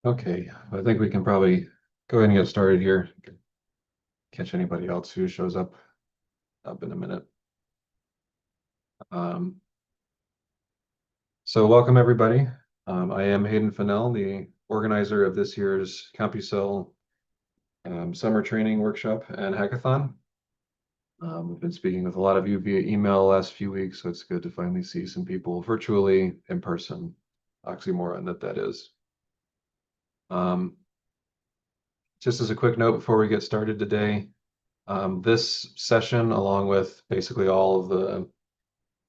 Okay, I think we can probably go ahead and get started here. Catch anybody else who shows up in a minute. Um, so welcome everybody. I am Hayden Fennell, the organizer of this year's CompuCell summer training workshop and hackathon. We've been speaking with a lot of you via email the last few weeks, so it's good to finally see some people virtually in person. Oxymoron that is. Just as a quick note before we get started today, this session, along with basically all of the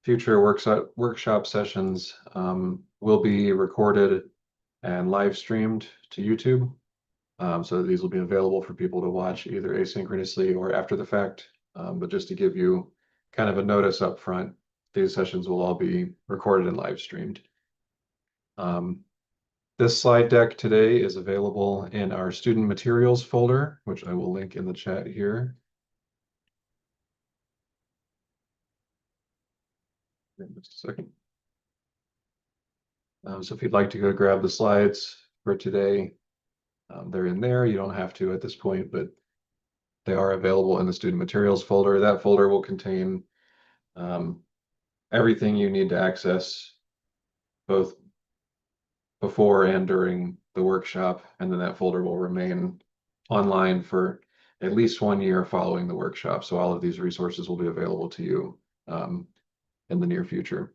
future workshop sessions, will be recorded and live streamed to YouTube. So these will be available for people to watch either asynchronously or after the fact. But just to give you kind of a notice up front, these sessions will all be recorded and live streamed. This slide deck today is available in our student materials folder, which I will link in the chat here. Just a second. So if you'd like to go grab the slides for today, they're in there. You don't have to at this point, but they are available in the student materials folder. That folder will contain everything you need to access both before and during the workshop, and then that folder will remain online for at least 1 year following the workshop. So all of these resources will be available to you in the near future.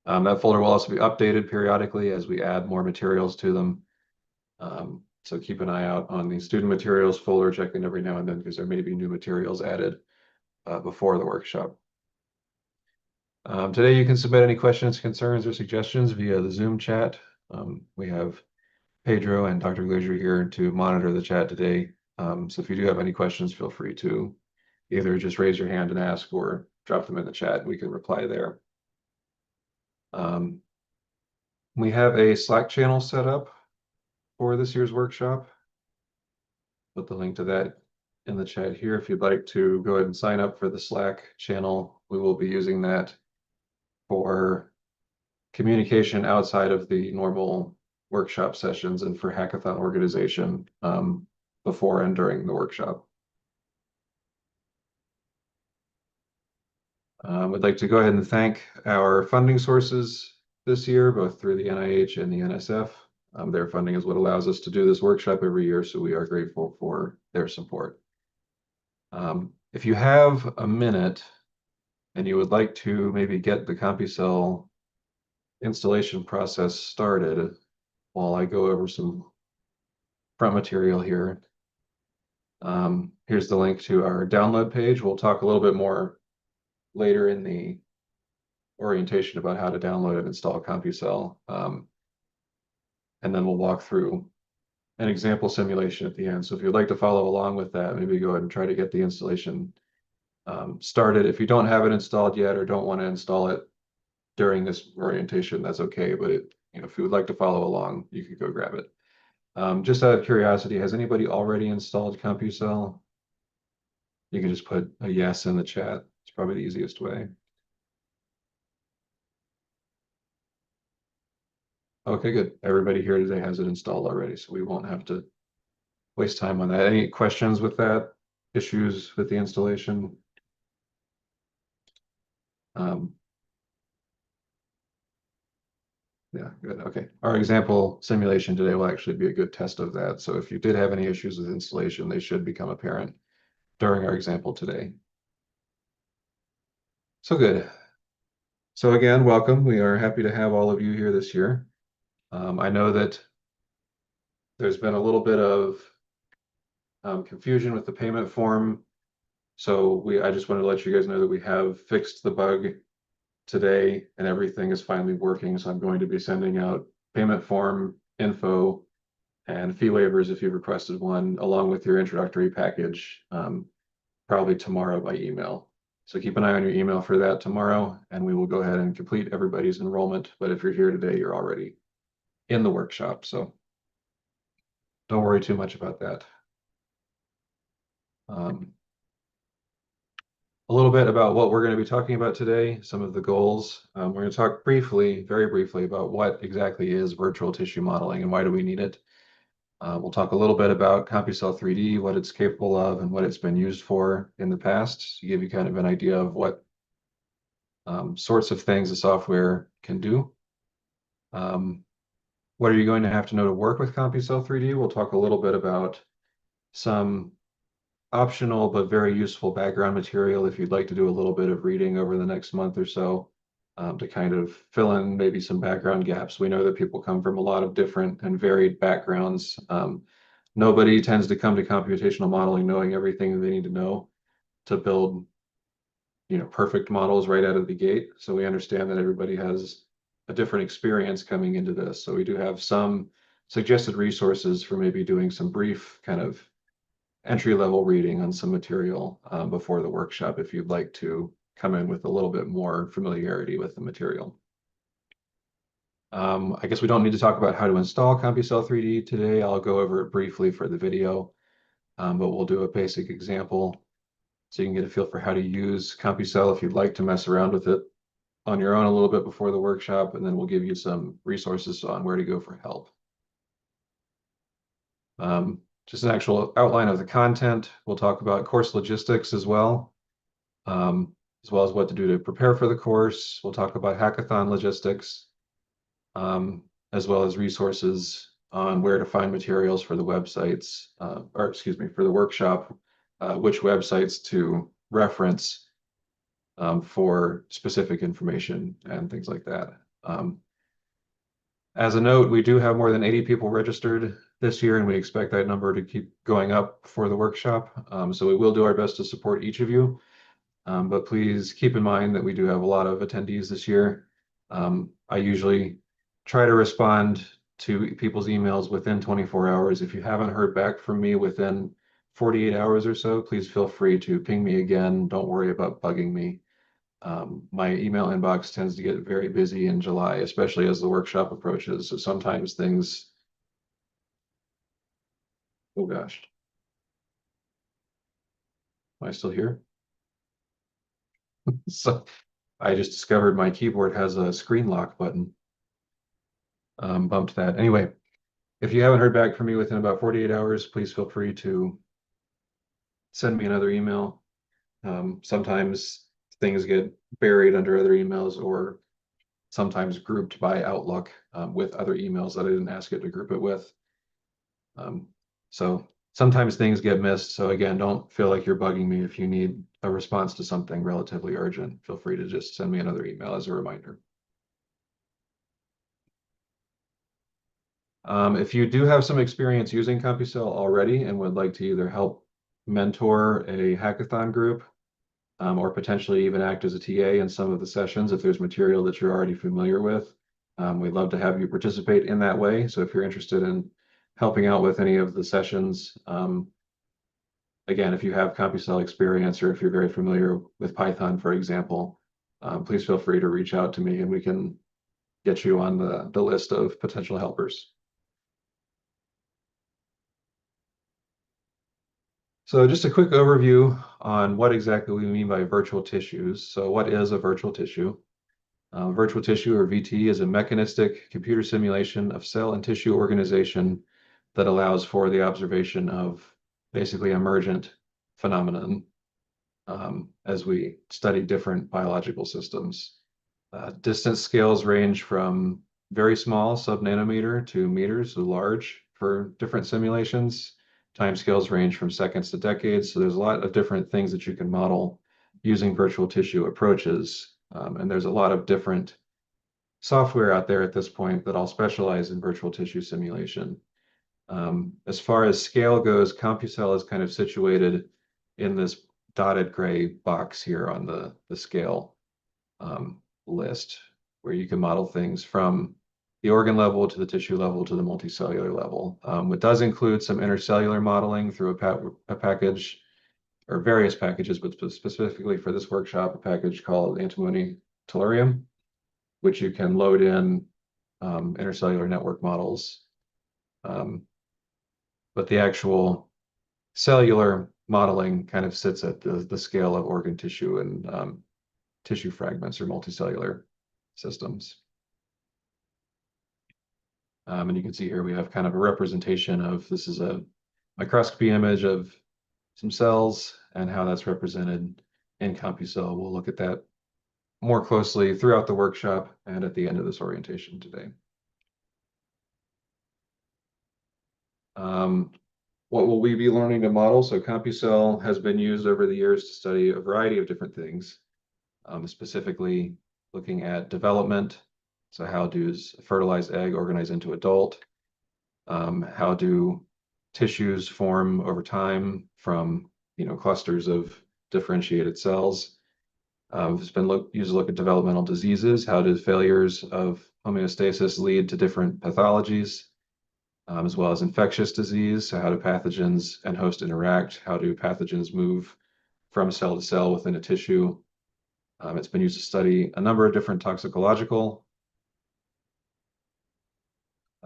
That folder will also be updated periodically as we add more materials to them. So keep an eye out on the student materials folder, checking every now and then because there may be new materials added before the workshop. Today you can submit any questions, concerns, or suggestions via the Zoom chat. We have Pedro and Dr. Glazier here to monitor the chat today. So if you do have any questions, feel free to either just raise your hand and ask or drop them in the chat and we can reply there. We have a Slack channel set up for this year's workshop. Put the link to that in the chat here. If you'd like to go ahead and sign up for the Slack channel, we will be using that for communication outside of the normal workshop sessions and for hackathon organization before and during the workshop. I'd like to go ahead and thank our funding sources this year, both through the NIH and the NSF. Their funding is what allows us to do this workshop every year, so we are grateful for their support. If you have a minute and you would like to maybe get the CompuCell installation process started while I go over some front material here, here's the link to our download page. We'll talk a little bit more later in the orientation about how to download and install CompuCell. And then we'll walk through an example simulation at the end. So if you'd like to follow along with that, maybe go ahead and try to get the installation started. If you don't have it installed yet or don't want to install it during this orientation, that's okay. But if you would like to follow along, you could go grab it. Just out of curiosity, has anybody already installed CompuCell? You can just put a yes in the chat. It's probably the easiest way. Okay, good. Everybody here today has it installed already, so we won't have to waste time on that. Any questions with that? Issues with the installation? Yeah, good. Okay. Our example simulation today will actually be a good test of that. So if you did have any issues with installation, they should become apparent during our example today. So good. So again, welcome. We are happy to have all of you here this year. I know that there's been a little bit of confusion with the payment form. So I just wanted to let you guys know that we have fixed the bug today and everything is finally working. So I'm going to be sending out payment form info and fee waivers if you've requested one, along with your introductory package, probably tomorrow by email. So keep an eye on your email for that tomorrow, and we will go ahead and complete everybody's enrollment. But if you're here today, you're already in the workshop, so don't worry too much about that. A little bit about what we're going to be talking about today, some of the goals. We're going to talk briefly, very briefly, about what exactly is virtual tissue modeling and why do we need it. We'll talk a little bit about CompuCell3D, what it's capable of, and what it's been used for in the past to give you kind of an idea of what sorts of things the software can do. What are you going to have to know to work with CompuCell3D? We'll talk a little bit about some optional but very useful background material if you'd like to do a little bit of reading over the next month or so to kind of fill in maybe some background gaps. We know that people come from a lot of different and varied backgrounds. Nobody tends to come to computational modeling knowing everything they need to know to build, perfect models right out of the gate. So we understand that everybody has a different experience coming into this. So we do have some suggested resources for maybe doing some brief kind of entry-level reading on some material before the workshop if you'd like to come in with a little bit more familiarity with the material. I guess we don't need to talk about how to install CompuCell3D today. I'll go over it briefly for the video, but we'll do a basic example so you can get a feel for how to use CompuCell if you'd like to mess around with it on your own a little bit before the workshop, and then we'll give you some resources on where to go for help. Just an actual outline of the content. We'll talk about course logistics as well as what to do to prepare for the course. We'll talk about hackathon logistics, as well as resources on where to find materials for the websites, for the workshop, which websites to reference for specific information and things like that. As a note, we do have more than 80 people registered this year, and we expect that number to keep going up for the workshop. So we will do our best to support each of you. But please keep in mind that we do have a lot of attendees this year. I usually try to respond to people's emails within 24 hours. If you haven't heard back from me within 48 hours or so, please feel free to ping me again. Don't worry about bugging me. My email inbox tends to get very busy in July, especially as the workshop approaches. So sometimes things, oh gosh, am I still here? So I just discovered my keyboard has a screen lock button. Bumped that. Anyway, if you haven't heard back from me within about 48 hours, please feel free to send me another email. Sometimes things get buried under other emails or sometimes grouped by Outlook with other emails that I didn't ask it to group it with. So sometimes things get missed. So again, don't feel like you're bugging me. If you need a response to something relatively urgent, feel free to just send me another email as a reminder. If you do have some experience using CompuCell already and would like to either help mentor a hackathon group or potentially even act as a TA in some of the sessions if there's material that you're already familiar with, we'd love to have you participate in that way. So if you're interested in helping out with any of the sessions, again, if you have CompuCell experience or if you're very familiar with Python, for example, please feel free to reach out to me and we can get you on the list of potential helpers. So just a quick overview on what exactly we mean by virtual tissues. So what is a virtual tissue? Virtual tissue, or VT, is a mechanistic computer simulation of cell and tissue organization that allows for the observation of basically emergent phenomenon as we study different biological systems. Distance scales range from very small, sub-nanometer, to meters, so large for different simulations. Time scales range from seconds to decades, so there's a lot of different things that you can model using virtual tissue approaches. And there's a lot of different software out there at this point that all specialize in virtual tissue simulation. As far as scale goes, CompuCell is kind of situated in this dotted gray box here on the scale list, where you can model things from the organ level to the tissue level to the multicellular level. It does include some intercellular modeling through a package or various packages, but specifically for this workshop, a package called Antimony Tellurium, which you can load in intercellular network models. But the actual cellular modeling kind of sits at the scale of organ tissue and tissue fragments or multicellular systems. And you can see here we have kind of a representation of, this is a microscopy image of some cells and how that's represented in CompuCell. We'll look at that more closely throughout the workshop and at the end of this orientation today. What will we be learning to model? So CompuCell has been used over the years to study a variety of different things, specifically looking at development. So how does a fertilized egg organize into adult? How do tissues form over time from clusters of differentiated cells? It's been used to look at developmental diseases. How do failures of homeostasis lead to different pathologies, as well as infectious disease? So how do pathogens and host interact? How do pathogens move from cell to cell within a tissue? It's been used to study a number of different toxicological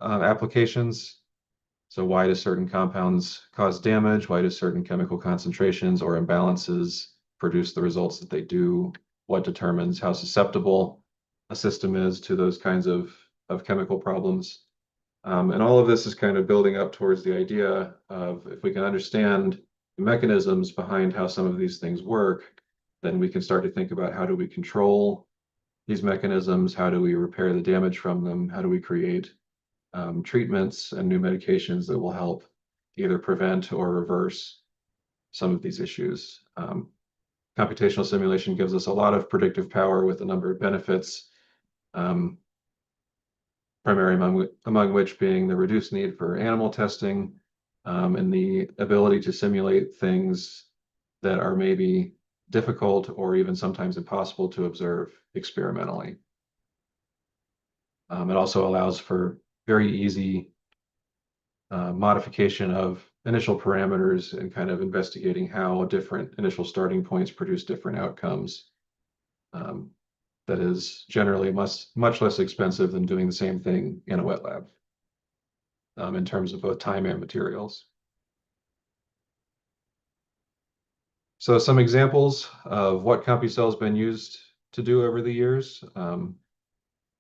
applications. So why do certain compounds cause damage? Why do certain chemical concentrations or imbalances produce the results that they do? What determines how susceptible a system is to those kinds of chemical problems? And all of this is kind of building up towards the idea of, if we can understand the mechanisms behind how some of these things work, then we can start to think about how do we control these mechanisms? How do we repair the damage from them? How do we create treatments and new medications that will help either prevent or reverse some of these issues? Computational simulation gives us a lot of predictive power with a number of benefits, primary among which being the reduced need for animal testing, and the ability to simulate things that are maybe difficult or even sometimes impossible to observe experimentally. It also allows for very easy modification of initial parameters and kind of investigating how different initial starting points produce different outcomes. That is generally much less expensive than doing the same thing in a wet lab, in terms of both time and materials. So some examples of what CompuCell has been used to do over the years.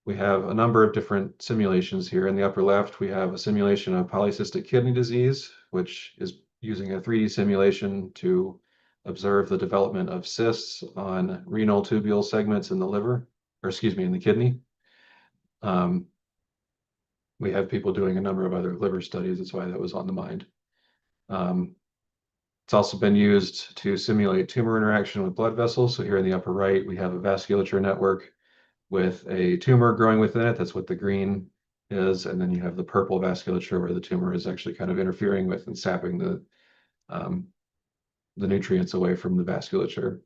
We have a number of different simulations here. In the upper left, we have a simulation of polycystic kidney disease, which is using a 3D simulation to observe the development of cysts on renal tubule segments in the liver, or excuse me, in the kidney. We have people doing a number of other liver studies. That's why that was on the mind. It's also been used to simulate tumor interaction with blood vessels. So here in the upper right, we have a vasculature network with a tumor growing within it. That's what the green is. And then you have the purple vasculature where the tumor is actually kind of interfering with and sapping the nutrients away from the vasculature.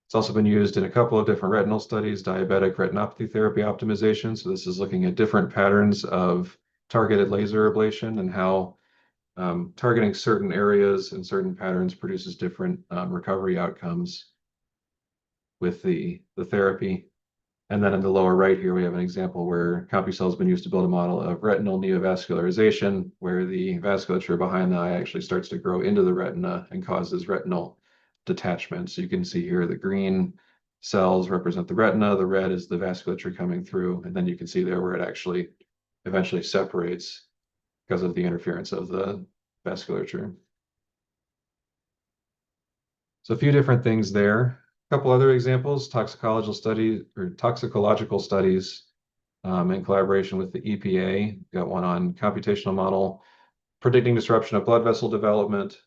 It's also been used in a couple of different retinal studies, diabetic retinopathy therapy optimization. So this is looking at different patterns of targeted laser ablation and how targeting certain areas and certain patterns produces different recovery outcomes with the therapy. And then in the lower right here, we have an example where CompuCell has been used to build a model of retinal neovascularization, where the vasculature behind the eye actually starts to grow into the retina and causes retinal detachment. So you can see here the green cells represent the retina, the red is the vasculature coming through, and then you can see there where it actually eventually separates because of the interference of the vasculature. So a few different things there. A couple other examples, toxicological studies in collaboration with the EPA. Got one on computational model predicting disruption of blood vessel development,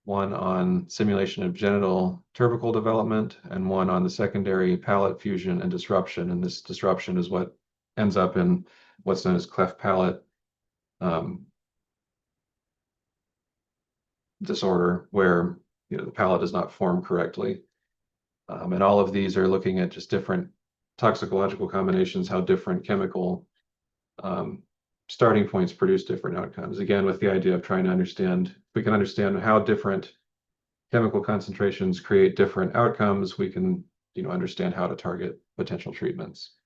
one on simulation of genital tubercle development, and one on the secondary palate fusion and disruption. And this disruption is what ends up in what's known as cleft palate disorder, where the palate does not form correctly. And all of these are looking at just different toxicological combinations, how different chemical starting points produce different outcomes. Again, with the idea of trying to understand, if we can understand how different chemical concentrations create different outcomes, we can understand how to target potential treatments.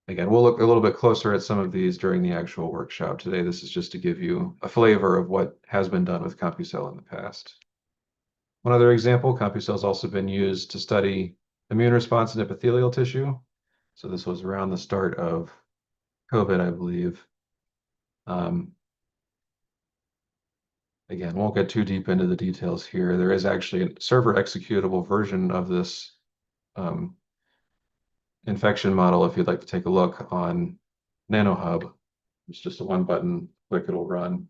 Again, we'll look a little bit closer at some of these during the actual workshop today. This is just to give you a flavor of what has been done with CompuCell in the past. One other example, CompuCell has also been used to study immune response in epithelial tissue. So this was around the start of COVID, I believe. Again, won't get too deep into the details here. There is actually a server executable version of this infection model if you'd like to take a look on NanoHub. It's just a one button click, it'll run.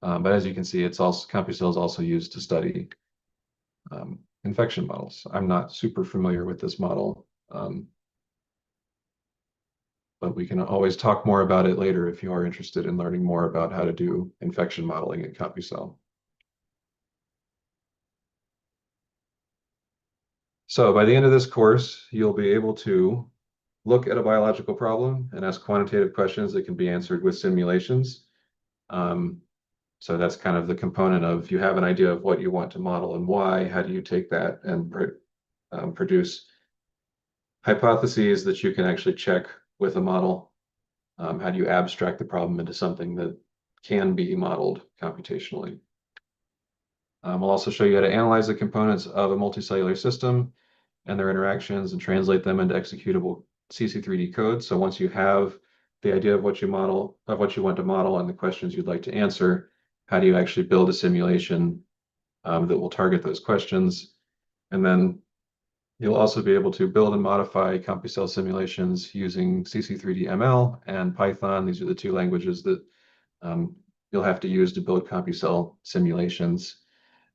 But as you can see, it's also CompuCell is also used to study infection models. I'm not super familiar with this model, but we can always talk more about it later if you are interested in learning more about how to do infection modeling in CompuCell. So by the end of this course, you'll be able to look at a biological problem and ask quantitative questions that can be answered with simulations. So that's kind of the component of you have an idea of what you want to model and why. How do you take that and produce hypotheses that you can actually check with a model? How do you abstract the problem into something that can be modeled computationally? We'll also show you how to analyze the components of a multicellular system and their interactions and translate them into executable CC3D code. So once you have the idea of what you want to model and the questions you'd like to answer, how do you actually build a simulation that will target those questions? And then you'll also be able to build and modify CompuCell simulations using CC3D ML and Python. These are the two languages that you'll have to use to build CompuCell simulations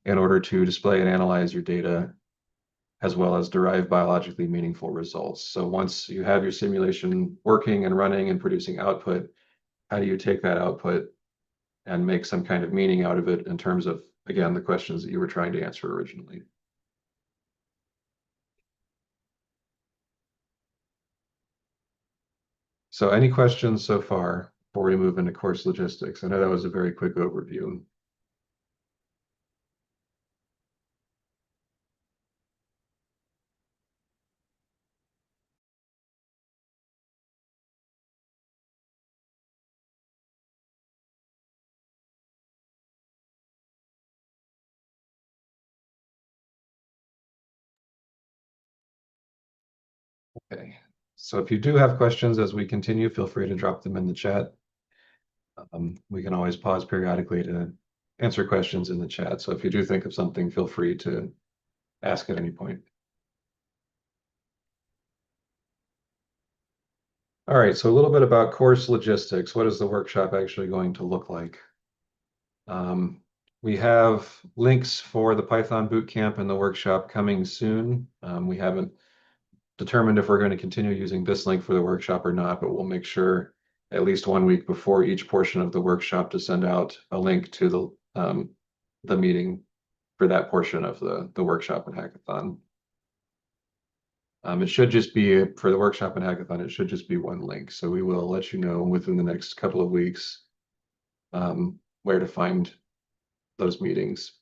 in order to display and analyze your data, as well as derive biologically meaningful results. So once you have your simulation working and running and producing output, how do you take that output and make some kind of meaning out of it in terms of, again, the questions that you were trying to answer originally? So any questions so far before we move into course logistics? I know that was a very quick overview. Okay, so if you do have questions as we continue, feel free to drop them in the chat. We can always pause periodically to answer questions in the chat. So if you do think of something, feel free to ask at any point. All right, so a little bit about course logistics. What is the workshop actually going to look like? We have links for the Python bootcamp and the workshop coming soon. We haven't determined if we're going to continue using this link for the workshop or not, but we'll make sure at least 1 week before each portion of the workshop to send out a link to the meeting for that portion of the workshop and hackathon. It should just be for the workshop and hackathon, it should just be one link. So we will let you know within the next couple of weeks where to find those meetings.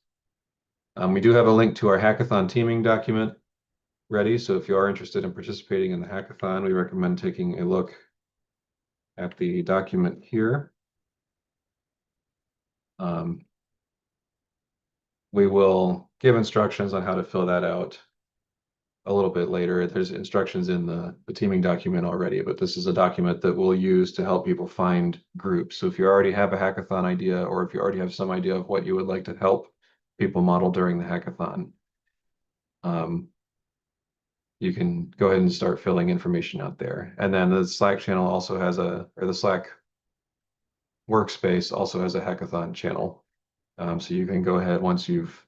We do have a link to our hackathon teaming document ready. So if you are interested in participating in the hackathon, we recommend taking a look at the document here. We will give instructions on how to fill that out a little bit later. There's instructions in the teaming document already, but this is a document that we'll use to help people find groups. So if you already have a hackathon idea, or if you already have some idea of what you would like to help people model during the hackathon, you can go ahead and start filling information out there. And then the Slack channel also has or the Slack workspace also has a hackathon channel. So you can go ahead, once you've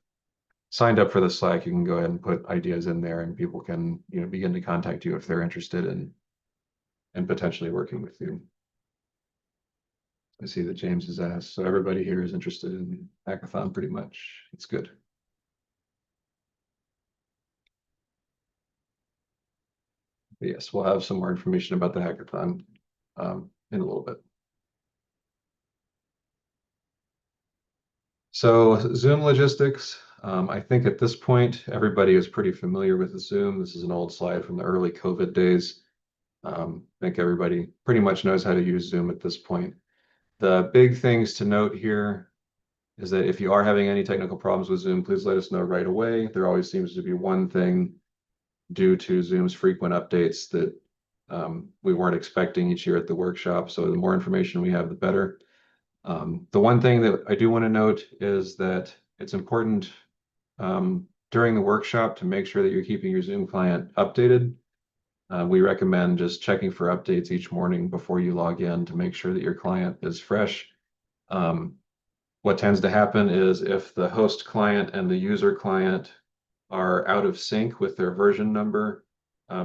signed up for the Slack, you can go ahead and put ideas in there and people can, begin to contact you if they're interested in potentially working with you. I see that James has asked, so everybody here is interested in hackathon pretty much. It's good. But yes, we'll have some more information about the hackathon in a little bit. So Zoom logistics, I think at this point, everybody is pretty familiar with Zoom. This is an old slide from the early COVID days. I think everybody pretty much knows how to use Zoom at this point. The big things to note here is that if you are having any technical problems with Zoom, please let us know right away. There always seems to be one thing due to Zoom's frequent updates that we weren't expecting each year at the workshop. So the more information we have, the better. The one thing that I do want to note is that it's important during the workshop to make sure that you're keeping your Zoom client updated. We recommend just checking for updates each morning before you log in to make sure that your client is fresh. What tends to happen is if the host client and the user client are out of sync with their version number,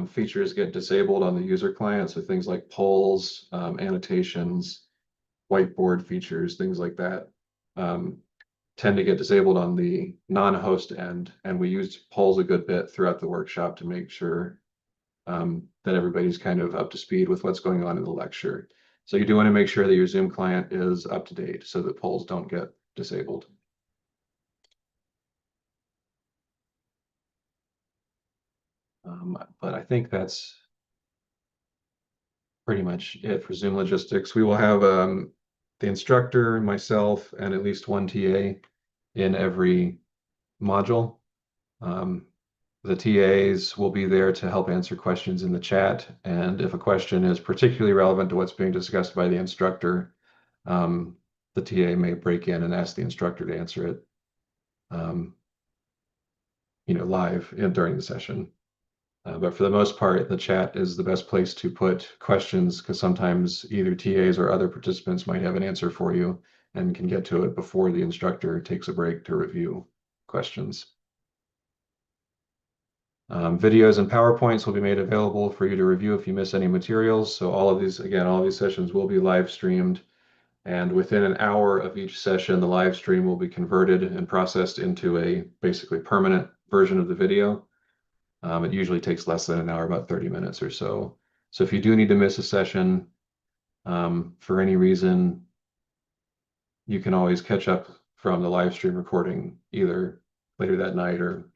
features get disabled on the user client. So things like polls, annotations, whiteboard features, things like that, tend to get disabled on the non-host end. And we used polls a good bit throughout the workshop to make sure that everybody's kind of up to speed with what's going on in the lecture. So you do want to make sure that your Zoom client is up to date so that polls don't get disabled. But I think that's pretty much it for Zoom logistics. We will have the instructor, myself, and at least one TA in every module. The TAs will be there to help answer questions in the chat. And if a question is particularly relevant to what's being discussed by the instructor, the TA may break in and ask the instructor to answer it, live during the session. But for the most part, the chat is the best place to put questions because sometimes either TAs or other participants might have an answer for you and can get to it before the instructor takes a break to review questions. Videos and PowerPoints will be made available for you to review if you miss any materials. So all of these sessions will be live streamed. And within an hour of each session, the live stream will be converted and processed into a basically permanent version of the video. It usually takes less than an hour, about 30 minutes or so. So if you do need to miss a session for any reason, you can always catch up from the live stream recording either later that night or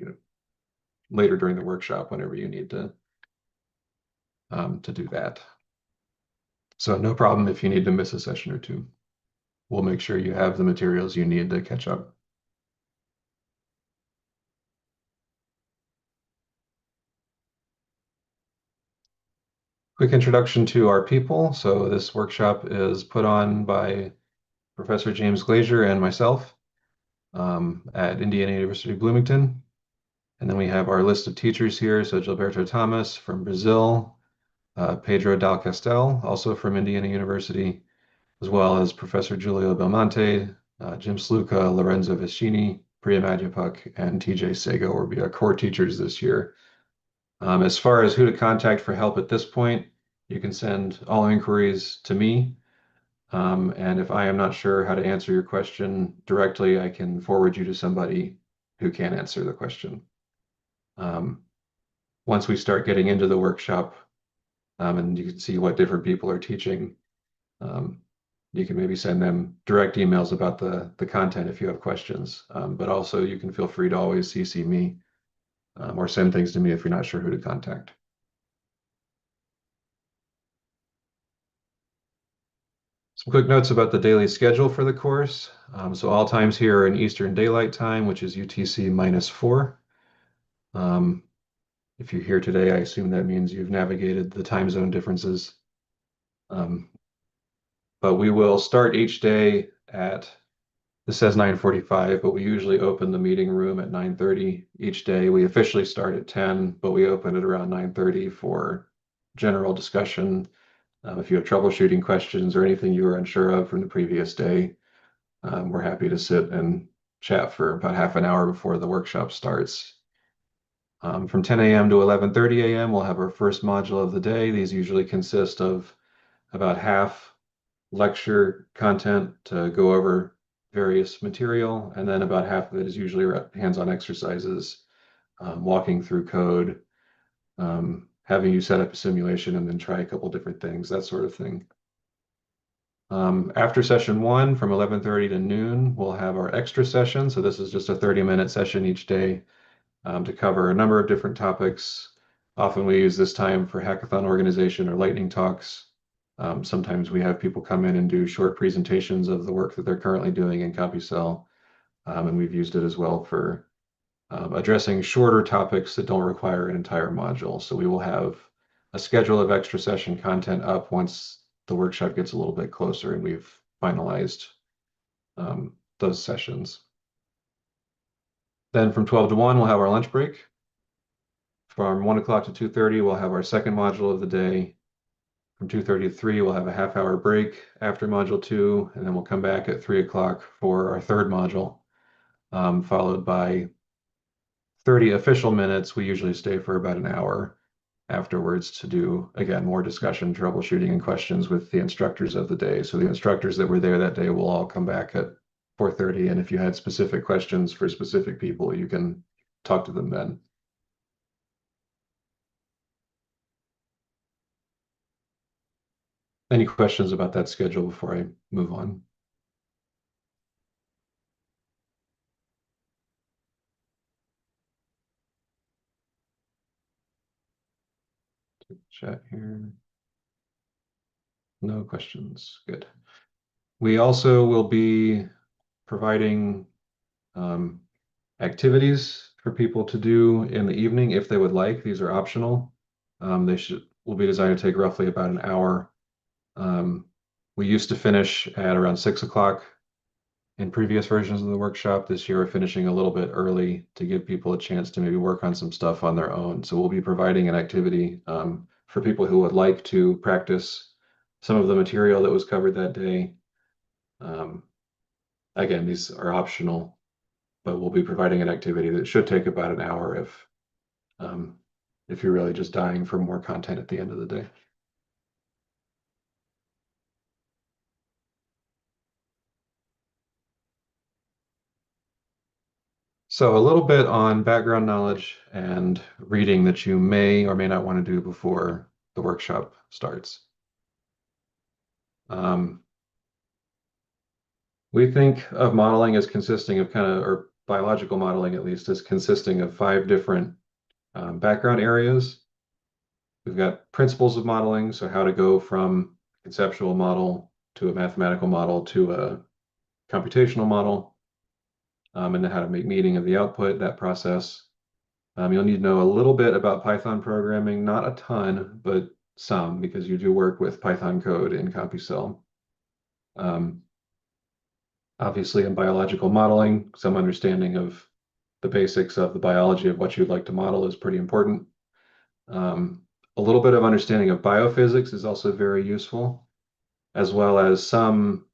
later during the workshop whenever you need to do that. So no problem if you need to miss a session or two. We'll make sure you have the materials you need to catch up. Quick introduction to our people. So this workshop is put on by Professor James Glazier and myself at Indiana University Bloomington. And then we have our list of teachers here. So Gilberto Thomas from Brazil, Pedro Dal Castel, also from Indiana University, as well as Professor Giulio Belmonte, Jim Sluka, Lorenzo Vicini, Priya Madhyapuk, and TJ Sego will be our core teachers this year. As far as who to contact for help at this point, you can send all inquiries to me. And if I am not sure how to answer your question directly, I can forward you to somebody who can answer the question. Once we start getting into the workshop, and you can see what different people are teaching, you can maybe send them direct emails about the content if you have questions. But also you can feel free to always CC me or send things to me if you're not sure who to contact. Some quick notes about the daily schedule for the course. So all times here are in Eastern Daylight Time, which is UTC -4. If you're here today, I assume that means you've navigated the time zone differences. But we will start each day at, this says 9:45, but we usually open the meeting room at 9:30 each day. We officially start at 10, but we open it around 9:30 for general discussion. If you have troubleshooting questions or anything you were unsure of from the previous day, we're happy to sit and chat for about half an hour before the workshop starts. From 10 a.m. to 11:30 a.m., we'll have our first module of the day. These usually consist of about half lecture content to go over various material, and then about half of it is usually hands-on exercises, walking through code, having you set up a simulation and then try a couple different things, that sort of thing. After session 1 from 11:30 to noon, we'll have our extra session. So this is just a 30-minute session each day to cover a number of different topics. Often we use this time for hackathon organization or lightning talks. Sometimes we have people come in and do short presentations of the work that they're currently doing in CompuCell. And we've used it as well for addressing shorter topics that don't require an entire module. So we will have a schedule of extra session content up once the workshop gets a little bit closer and we've finalized those sessions. Then from 12 to 1, we'll have our lunch break. From 1 o'clock to 2:30, we'll have our second module of the day. From 2:30 to 3, we'll have a half-hour break after module 2, and then we'll come back at 3 o'clock for our third module, followed by 30 official minutes. We usually stay for about an hour afterwards to do, again, more discussion, troubleshooting, and questions with the instructors of the day. So the instructors that were there that day will all come back at 4:30, and if you had specific questions for specific people, you can talk to them then. Any questions about that schedule before I move on? Chat here. No questions. Good. We also will be providing activities for people to do in the evening if they would like. These are optional. They will be designed to take roughly about an hour. We used to finish at around 6 o'clock in previous versions of the workshop. This year, we're finishing a little bit early to give people a chance to maybe work on some stuff on their own. So we'll be providing an activity for people who would like to practice some of the material that was covered that day. Again, these are optional, but we'll be providing an activity that should take about an hour if you're really just dying for more content at the end of the day. So a little bit on background knowledge and reading that you may or may not want to do before the workshop starts. We think of modeling as consisting of or biological modeling at least, as consisting of 5 different background areas. We've got principles of modeling, so how to go from conceptual model to a mathematical model to a computational model, and then how to make meaning of the output, that process. You'll need to know a little bit about Python programming, not a ton, but some, because you do work with Python code in CompuCell. Obviously, in biological modeling, some understanding of the basics of the biology of what you'd like to model is pretty important. A little bit of understanding of biophysics is also very useful, as well as some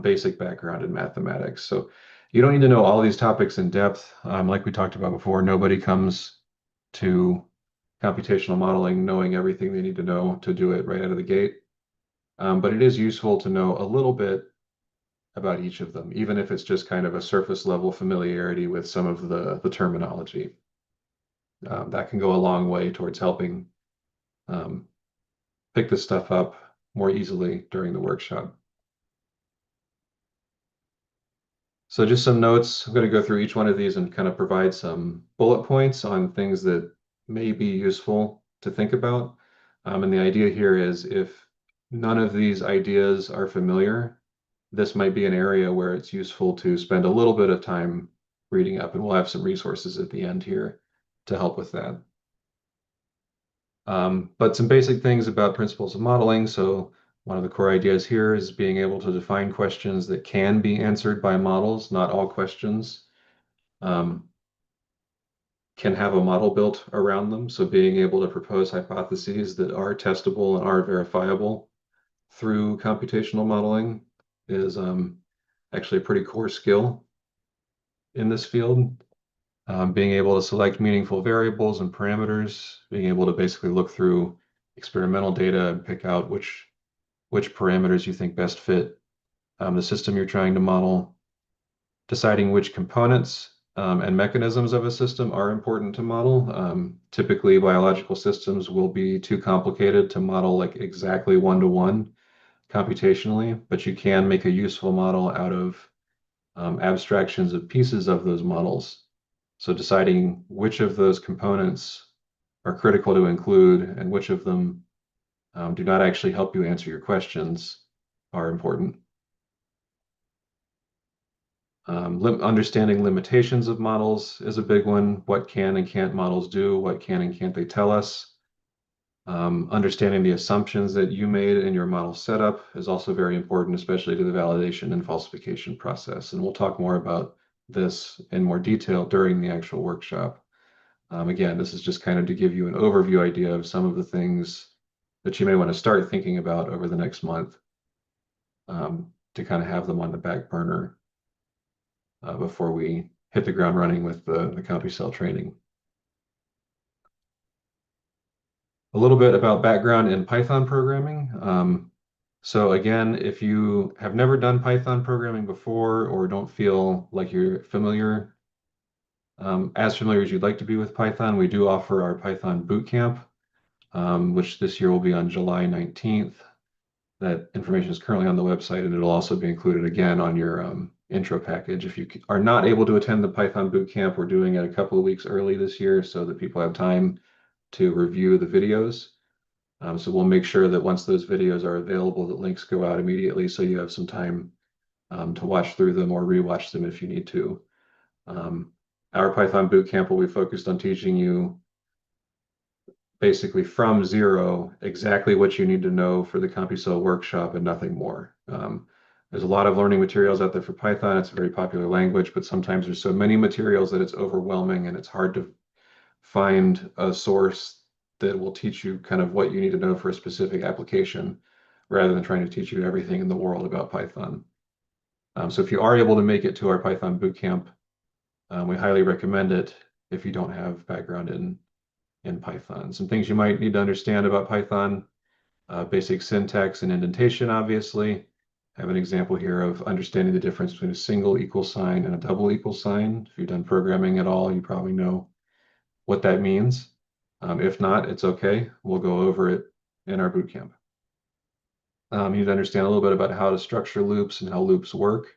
basic background in mathematics. So you don't need to know all these topics in depth. Like we talked about before, nobody comes to computational modeling knowing everything they need to know to do it right out of the gate. But it is useful to know a little bit about each of them, even if it's just kind of a surface level familiarity with some of the terminology. That can go a long way towards helping pick this stuff up more easily during the workshop. So just some notes. I'm going to go through each one of these and kind of provide some bullet points on things that may be useful to think about. And the idea here is if none of these ideas are familiar, this might be an area where it's useful to spend a little bit of time reading up, and we'll have some resources at the end here to help with that. But some basic things about principles of modeling. So one of the core ideas here is being able to define questions that can be answered by models. Not all questions can have a model built around them. So being able to propose hypotheses that are testable and are verifiable through computational modeling is actually a pretty core skill in this field. Being able to select meaningful variables and parameters, being able to basically look through experimental data and pick out which parameters you think best fit the system you're trying to model, deciding which components and mechanisms of a system are important to model. Typically, biological systems will be too complicated to model like exactly one-to-one computationally, but you can make a useful model out of abstractions of pieces of those models. So deciding which of those components are critical to include and which of them do not actually help you answer your questions are important. Understanding limitations of models is a big one. What can and can't models do? What can and can't they tell us? Understanding the assumptions that you made in your model setup is also very important, especially to the validation and falsification process. And we'll talk more about this in more detail during the actual workshop. Again, this is just kind of to give you an overview idea of some of the things that you may want to start thinking about over the next month, to kind of have them on the back burner before we hit the ground running with the CompuCell training. A little bit about background in Python programming. So again, if you have never done Python programming before or don't feel like you're familiar, as familiar as you'd like to be with Python, we do offer our Python bootcamp, which this year will be on July 19th. That information is currently on the website, and it'll also be included again on your intro package. If you are not able to attend the Python bootcamp, we're doing it a couple of weeks early this year so that people have time to review the videos. So we'll make sure that once those videos are available, that links go out immediately so you have some time to watch through them or rewatch them if you need to. Our Python bootcamp will be focused on teaching you basically from zero exactly what you need to know for the CompuCell workshop and nothing more. There's a lot of learning materials out there for Python. It's a very popular language, but sometimes there's so many materials that it's overwhelming and it's hard to find a source that will teach you kind of what you need to know for a specific application rather than trying to teach you everything in the world about Python. So if you are able to make it to our Python bootcamp, we highly recommend it if you don't have background in Python. Some things you might need to understand about Python, basic syntax and indentation, obviously. I have an example here of understanding the difference between a single equal sign and a double equal sign. If you've done programming at all, you probably know what that means. If not, it's okay. We'll go over it in our bootcamp. You need to understand a little bit about how to structure loops and how loops work.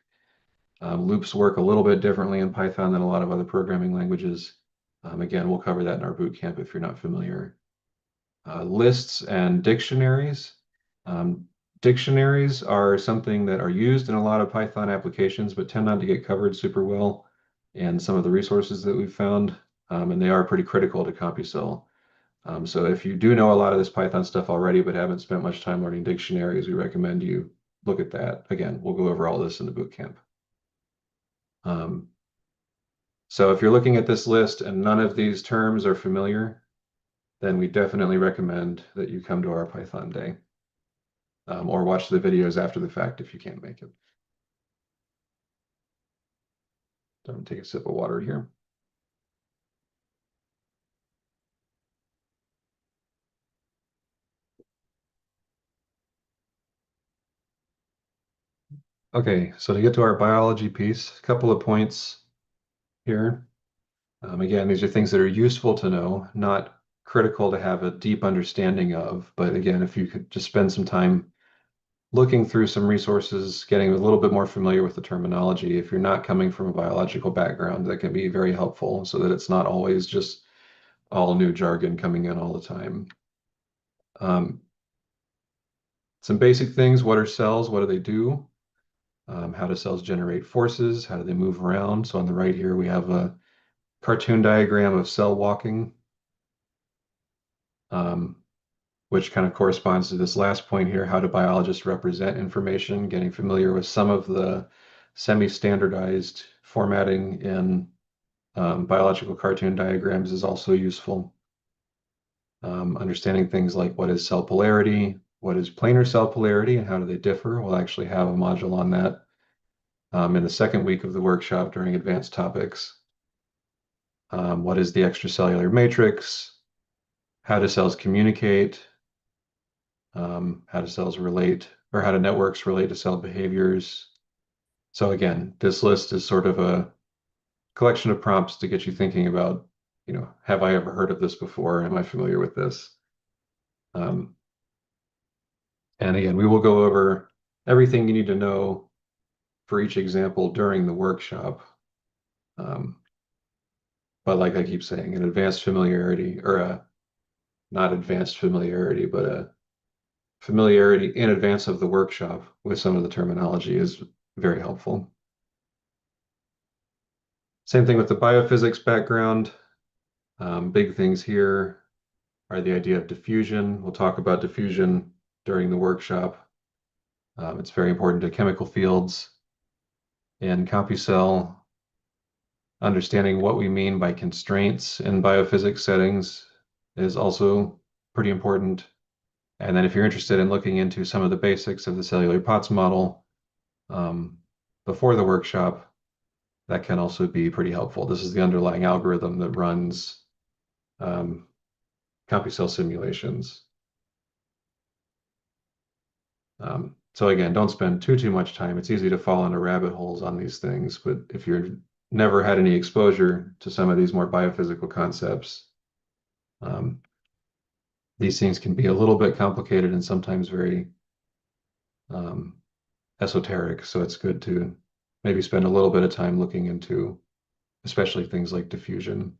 Loops work a little bit differently in Python than a lot of other programming languages. Again, we'll cover that in our bootcamp if you're not familiar. Lists and dictionaries. Dictionaries are something that are used in a lot of Python applications, but tend not to get covered super well in some of the resources that we've found, and they are pretty critical to CompuCell. So if you do know a lot of this Python stuff already, but haven't spent much time learning dictionaries, we recommend you look at that. Again, we'll go over all this in the bootcamp. So if you're looking at this list and none of these terms are familiar, then we definitely recommend that you come to our Python day, or watch the videos after the fact if you can't make it. Don't take a sip of water here. Okay, so to get to our biology piece, a couple of points here. Again, these are things that are useful to know, not critical to have a deep understanding of. But again, if you could just spend some time looking through some resources, getting a little bit more familiar with the terminology, if you're not coming from a biological background, that can be very helpful so that it's not always just all new jargon coming in all the time. Some basic things: what are cells? What do they do? How do cells generate forces? How do they move around? So on the right here, we have a cartoon diagram of cell walking, which kind of corresponds to this last point here. How do biologists represent information? Getting familiar with some of the semi-standardized formatting in biological cartoon diagrams is also useful. Understanding things like what is cell polarity, what is planar cell polarity, and how do they differ. We'll actually have a module on that in the second week of the workshop during advanced topics. What is the extracellular matrix? How do cells communicate? How do cells relate, or how do networks relate to cell behaviors? So again, this list is sort of a collection of prompts to get you thinking about, have I ever heard of this before? Am I familiar with this? And again, we will go over everything you need to know for each example during the workshop. But like I keep saying, an advanced familiarity, or not advanced familiarity, but a familiarity in advance of the workshop with some of the terminology is very helpful. Same thing with the biophysics background. Big things here. are the idea of diffusion. We'll talk about diffusion during the workshop. It's very important to chemical fields. In CompuCell, understanding what we mean by constraints in biophysics settings is also pretty important. And then if you're interested in looking into some of the basics of the cellular POTS model before the workshop, that can also be pretty helpful. This is the underlying algorithm that runs CompuCell simulations. So again, don't spend too much time. It's easy to fall into rabbit holes on these things, but if you're never had any exposure to some of these more biophysical concepts, these things can be a little bit complicated and sometimes very esoteric. So it's good to maybe spend a little bit of time looking into, especially things like diffusion.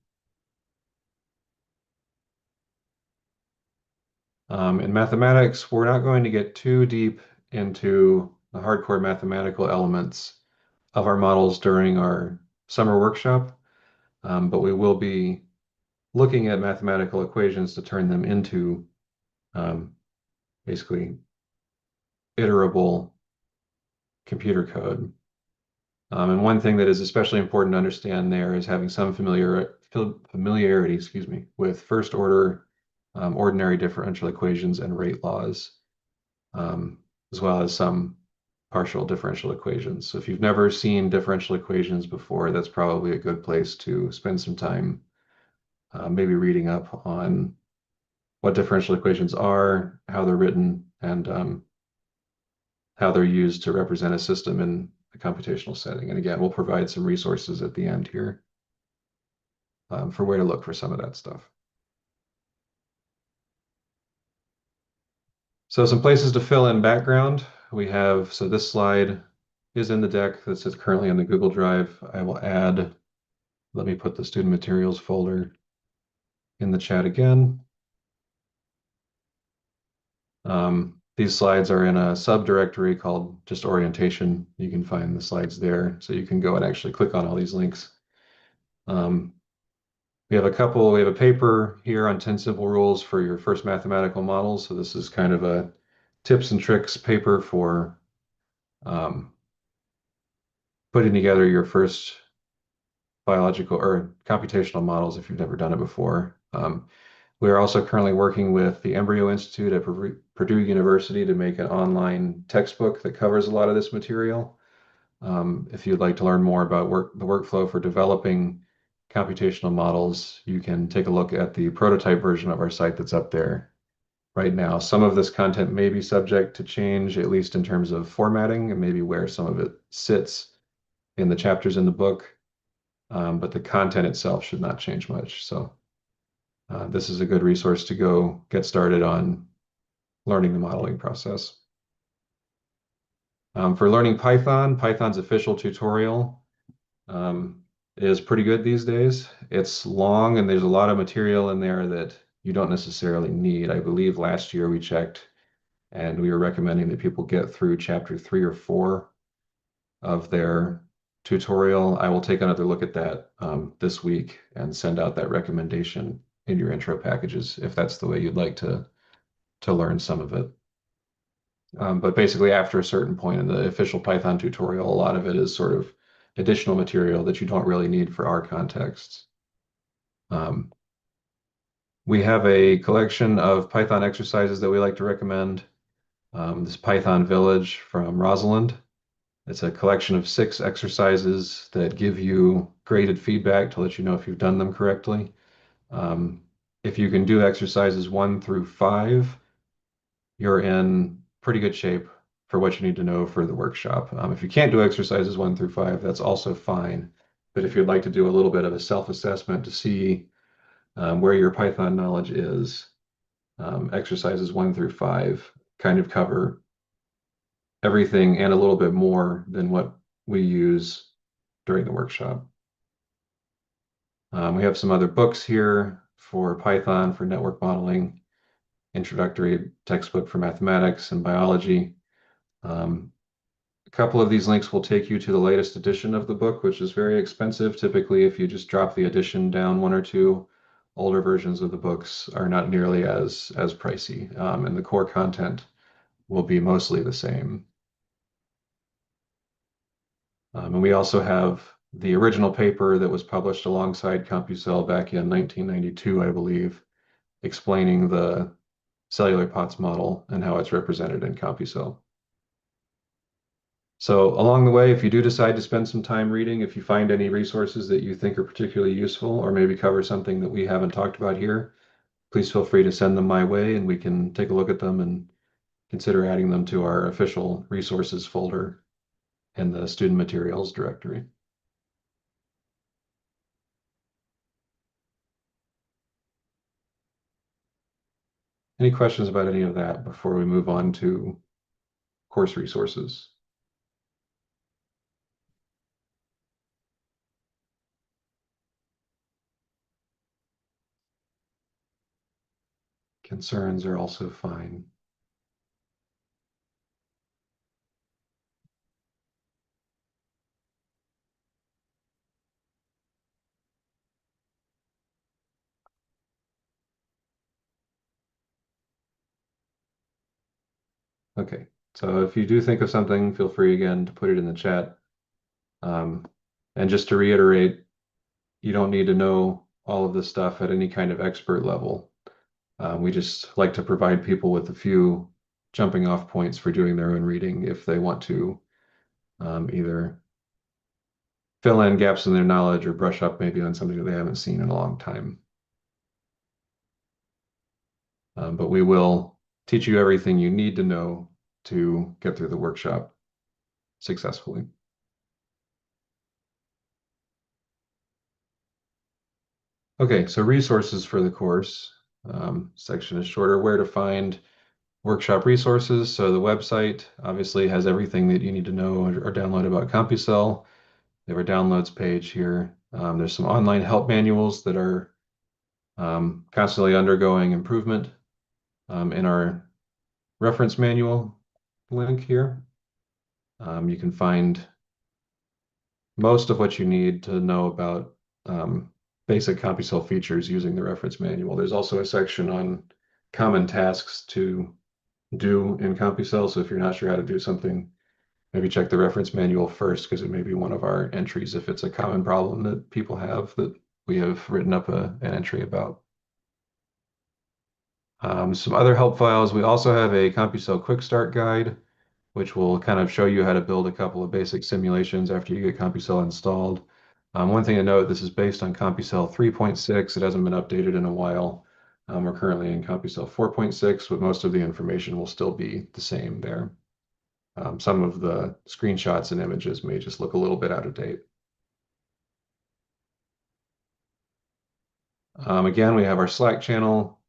In mathematics, we're not going to get too deep into the hardcore mathematical elements of our models during our summer workshop, but we will be looking at mathematical equations to turn them into basically iterable computer code. And one thing that is especially important to understand there is having some familiarity, excuse me, with first order ordinary differential equations and rate laws, as well as some partial differential equations. So if you've never seen differential equations before, that's probably a good place to spend some time maybe reading up on what differential equations are, how they're written, and how they're used to represent a system in a computational setting. And again, we'll provide some resources at the end here for where to look for some of that stuff. So some places to fill in background. We have, so this slide is in the deck that sits currently on the Google Drive. I will add, let me put the student materials folder in the chat again. These slides are in a subdirectory called just orientation. You can find the slides there. So you can go and actually click on all these links. We have a paper here on 10 simple rules for your first mathematical models. So this is kind of a tips and tricks paper for putting together your first biological or computational models if you've never done it before. We are also currently working with the Embryo Institute at Purdue University to make an online textbook that covers a lot of this material. If you'd like to learn more about the workflow for developing computational models, you can take a look at the prototype version of our site that's up there right now. Some of this content may be subject to change, at least in terms of formatting and maybe where some of it sits in the chapters in the book, but the content itself should not change much. So this is a good resource to go get started on learning the modeling process. For learning Python, Python's official tutorial is pretty good these days. It's long and there's a lot of material in there that you don't necessarily need. I believe last year we checked and we were recommending that people get through chapter 3 or 4 of their tutorial. I will take another look at that this week and send out that recommendation in your intro packages if that's the way you'd like to learn some of it. But basically after a certain point in the official Python tutorial, a lot of it is sort of additional material that you don't really need for our contexts. We have a collection of Python exercises that we like to recommend. This Python Village from Rosalind. It's a collection of 6 exercises that give you graded feedback to let you know if you've done them correctly. If you can do exercises 1 through 5, you're in pretty good shape for what you need to know for the workshop. If you can't do exercises 1 through 5, that's also fine. But if you'd like to do a little bit of a self-assessment to see where your Python knowledge is, exercises 1 through 5 kind of cover everything and a little bit more than what we use during the workshop. We have some other books here for Python, for network modeling, introductory textbook for mathematics and biology. A couple of these links will take you to the latest edition of the book, which is very expensive. Typically, if you just drop the edition down 1 or 2 older versions of the books are not nearly as pricey, and the core content will be mostly the same. And we also have the original paper that was published alongside CompuCell back in 1992, I believe, explaining the cellular POTS model and how it's represented in CompuCell. So along the way, if you do decide to spend some time reading, if you find any resources that you think are particularly useful or maybe cover something that we haven't talked about here, please feel free to send them my way and we can take a look at them and consider adding them to our official resources folder in the student materials directory. Any questions about any of that before we move on to course resources? Concerns are also fine. Okay, so if you do think of something, feel free again to put it in the chat. And just to reiterate, you don't need to know all of this stuff at any kind of expert level. We just like to provide people with a few jumping off points for doing their own reading if they want to either fill in gaps in their knowledge or brush up maybe on something that they haven't seen in a long time. But we will teach you everything you need to know to get through the workshop successfully. Okay, so resources for the course. Section is shorter, where to find workshop resources. So the website obviously has everything that you need to know or download about CompuCell. They have a downloads page here. There's some online help manuals that are constantly undergoing improvement in our reference manual link here. You can find most of what you need to know about basic CompuCell features using the reference manual. There's also a section on common tasks to do in CompuCell. So if you're not sure how to do something, maybe check the reference manual first because it may be one of our entries if it's a common problem that people have that we have written up an entry about. Some other help files. We also have a CompuCell Quick Start Guide, which will kind of show you how to build a couple of basic simulations after you get CompuCell installed. One thing to note, this is based on CompuCell 3.6. It hasn't been updated in a while. We're currently in CompuCell 4.6, but most of the information will still be the same there. Some of the screenshots and images may just look a little bit out of date. Again, we have our Slack channel,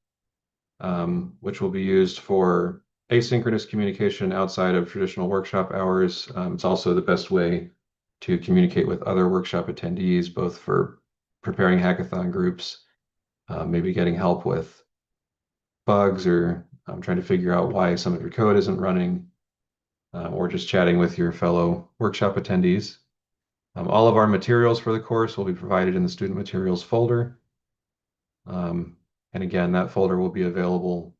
which will be used for asynchronous communication outside of traditional workshop hours. It's also the best way to communicate with other workshop attendees, both for preparing hackathon groups, maybe getting help with bugs or trying to figure out why some of your code isn't running, or just chatting with your fellow workshop attendees. All of our materials for the course will be provided in the student materials folder. And again, that folder will be available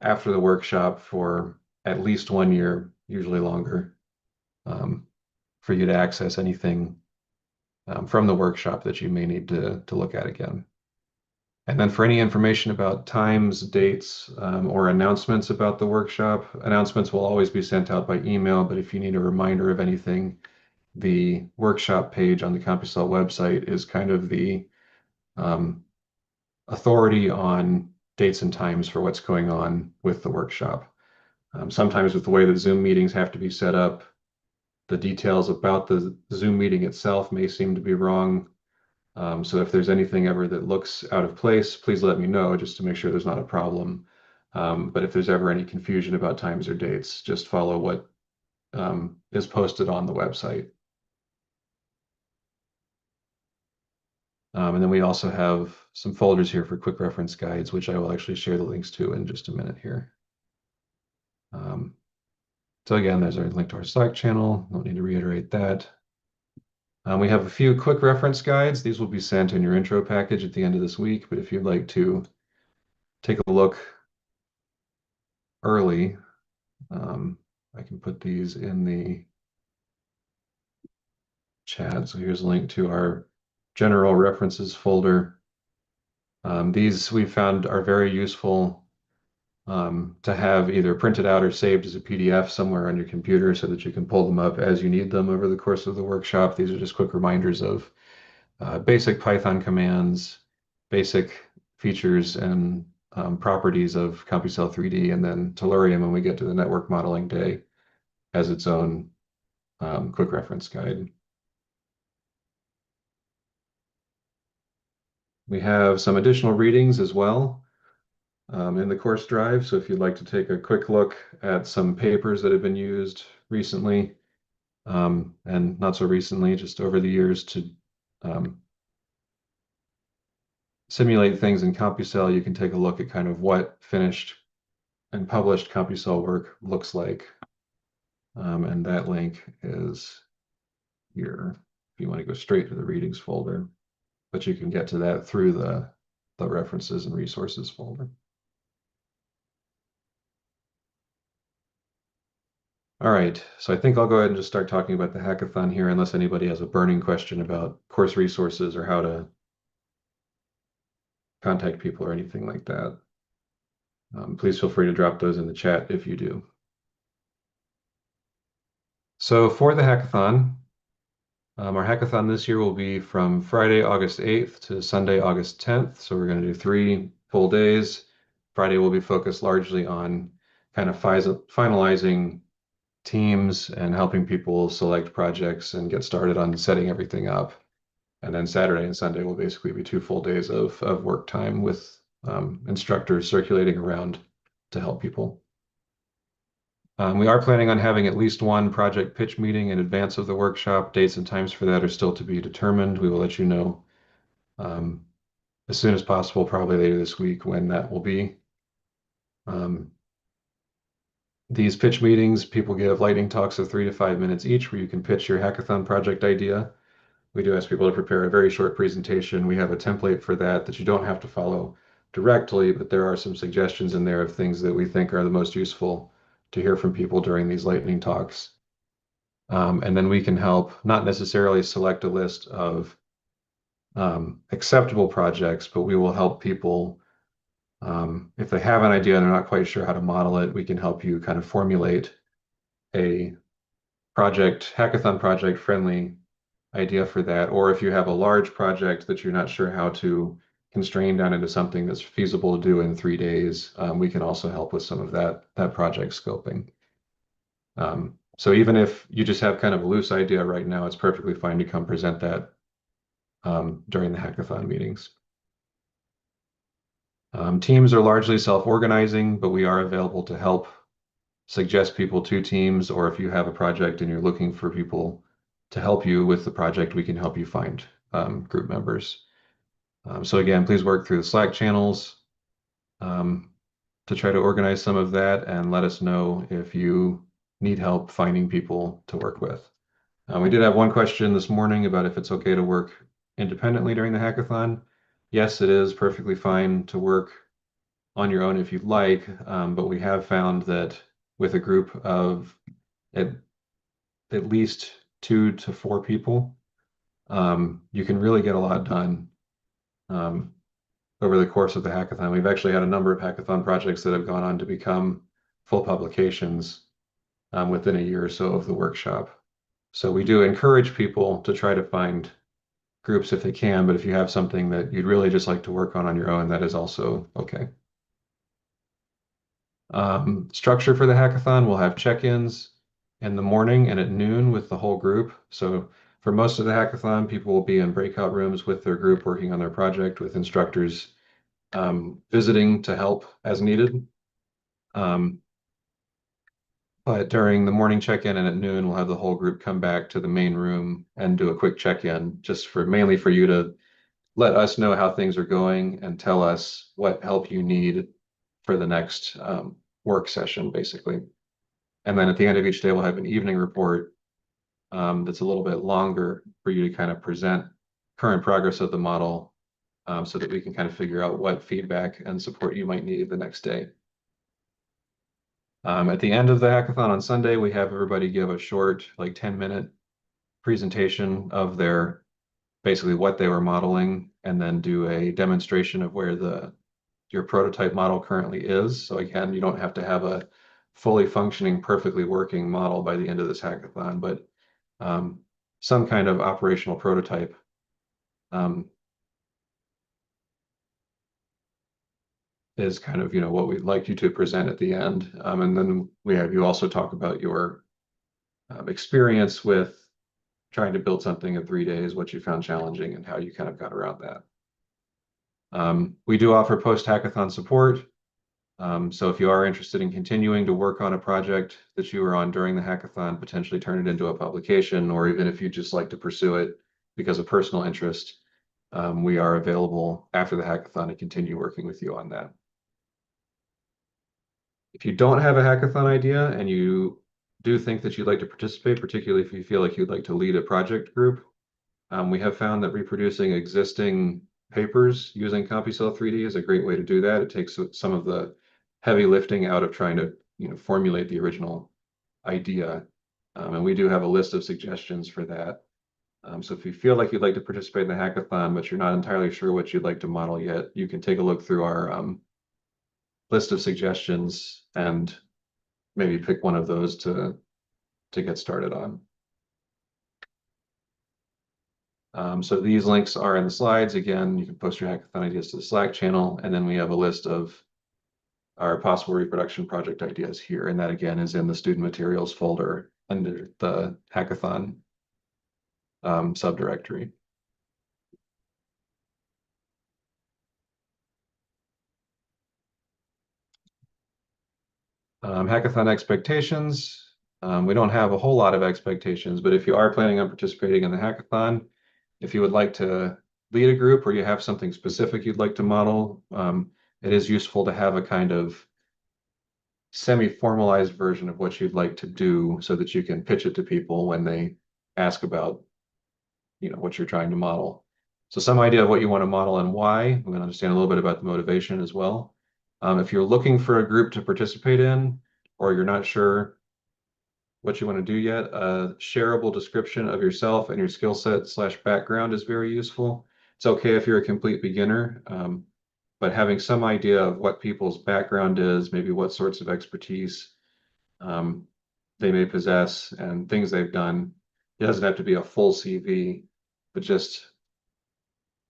after the workshop for at least 1 year, usually longer, for you to access anything from the workshop that you may need to look at again. And then for any information about times, dates, or announcements about the workshop, announcements will always be sent out by email, but if you need a reminder of anything, the workshop page on the CompuCell website is kind of the authority on dates and times for what's going on with the workshop. Sometimes with the way that Zoom meetings have to be set up, the details about the Zoom meeting itself may seem to be wrong. So if there's anything ever that looks out of place, please let me know just to make sure there's not a problem. But if there's ever any confusion about times or dates, just follow what is posted on the website. And then we also have some folders here for quick reference guides, which I will actually share the links to in just a minute here. So again, there's our link to our Slack channel. Don't need to reiterate that. We have a few quick reference guides. These will be sent in your intro package at the end of this week, but if you'd like to take a look early, I can put these in the chat. So here's a link to our general references folder. These we found are very useful to have either printed out or saved as a PDF somewhere on your computer so that you can pull them up as you need them over the course of the workshop. These are just quick reminders of basic Python commands, basic features and properties of CompuCell3D, and then Tellurium when we get to the network modeling day has its own quick reference guide. We have some additional readings as well in the course drive. So if you'd like to take a quick look at some papers that have been used recently, and not so recently, just over the years to simulate things in CompuCell, you can take a look at kind of what finished and published CompuCell work looks like. And that link is here if you want to go straight to the readings folder, but you can get to that through the references and resources folder. All right, so I think I'll go ahead and just start talking about the hackathon here, unless anybody has a burning question about course resources or how to contact people or anything like that. Please feel free to drop those in the chat if you do. So for the hackathon, our hackathon this year will be from Friday, August 8th to Sunday, August 10th. So we're going to do 3 full days. Friday will be focused largely on kind of finalizing teams and helping people select projects and get started on setting everything up. And then Saturday and Sunday will basically be 2 full days of work time with instructors circulating around to help people. We are planning on having at least one project pitch meeting in advance of the workshop. Dates and times for that are still to be determined. We will let you know as soon as possible, probably later this week, when that will be. These pitch meetings, people give lightning talks of 3 to 5 minutes each where you can pitch your hackathon project idea. We do ask people to prepare a very short presentation. We have a template for that you don't have to follow directly, but there are some suggestions in there of things that we think are the most useful to hear from people during these lightning talks. And then we can help not necessarily select a list of acceptable projects, but we will help people if they have an idea and they're not quite sure how to model it, we can help you kind of formulate a hackathon project friendly idea for that. Or if you have a large project that you're not sure how to constrain down into something that's feasible to do in 3 days, we can also help with some of that project scoping. So even if you just have kind of a loose idea right now, it's perfectly fine to come present that during the hackathon meetings. Teams are largely self-organizing, but we are available to help suggest people to teams, or if you have a project and you're looking for people to help you with the project, we can help you find group members. So again, please work through the Slack channels to try to organize some of that, and let us know if you need help finding people to work with. We did have one question this morning about if it's okay to work independently during the hackathon. Yes, it is perfectly fine to work on your own if you'd like, but we have found that with a group of at least 2 to 4 people, you can really get a lot done over the course of the hackathon. We've actually had a number of hackathon projects that have gone on to become full publications within a year or so of the workshop. So we do encourage people to try to find groups if they can, but if you have something that you'd really just like to work on your own, that is also okay. Structure for the hackathon, we'll have check-ins in the morning and at noon with the whole group. So for most of the hackathon, people will be in breakout rooms with their group working on their project with instructors visiting to help as needed. But during the morning check-in and at noon, we'll have the whole group come back to the main room and do a quick check-in, just mainly for you to let us know how things are going and tell us what help you need for the next work session, basically. And then at the end of each day, we'll have an evening report that's a little bit longer for you to kind of present current progress of the model, so that we can kind of figure out what feedback and support you might need the next day. At the end of the hackathon on Sunday, we have everybody give a short, like 10-minute presentation of their basically what they were modeling, and then do a demonstration of where your prototype model currently is. So again, you don't have to have a fully functioning, perfectly working model by the end of this hackathon, but some kind of operational prototype. Is kind of, what we'd like you to present at the end. And then we have you also talk about your experience with trying to build something in 3 days, what you found challenging and how you kind of got around that. We do offer post-hackathon support. So if you are interested in continuing to work on a project that you were on during the hackathon, potentially turn it into a publication, or even if you just like to pursue it because of personal interest, we are available after the hackathon to continue working with you on that. If you don't have a hackathon idea and you do think that you'd like to participate, particularly if you feel like you'd like to lead a project group, we have found that reproducing existing papers using CompuCell3D is a great way to do that. It takes some of the heavy lifting out of trying to, formulate the original idea. And we do have a list of suggestions for that. So if you feel like you'd like to participate in the hackathon, but you're not entirely sure what you'd like to model yet, you can take a look through our list of suggestions and maybe pick one of those to get started on. So these links are in the slides. Again, you can post your hackathon ideas to the Slack channel, and then we have a list of our possible reproduction project ideas here. And that again is in the student materials folder under the hackathon subdirectory. Hackathon expectations. We don't have a whole lot of expectations, but if you are planning on participating in the hackathon, if you would like to lead a group or you have something specific you'd like to model, it is useful to have a kind of semi-formalized version of what you'd like to do so that you can pitch it to people when they ask about, what you're trying to model. So some idea of what you want to model and why. We want to understand a little bit about the motivation as well. If you're looking for a group to participate in, or you're not sure what you want to do yet, a shareable description of yourself and your skill set / background is very useful. It's okay if you're a complete beginner, but having some idea of what people's background is, maybe what sorts of expertise they may possess and things they've done. It doesn't have to be a full CV, but just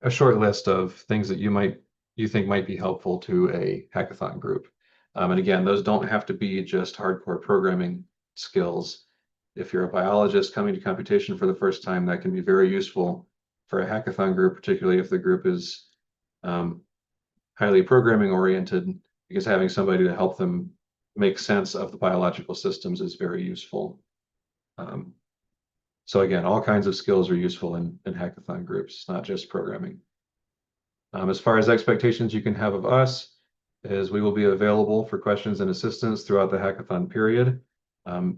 a short list of things that you think might be helpful to a hackathon group. And again, those don't have to be just hardcore programming skills. If you're a biologist coming to computation for the first time, that can be very useful for a hackathon group, particularly if the group is highly programming oriented, because having somebody to help them make sense of the biological systems is very useful. So again, all kinds of skills are useful in hackathon groups, not just programming. As far as expectations you can have of us, is we will be available for questions and assistance throughout the hackathon period.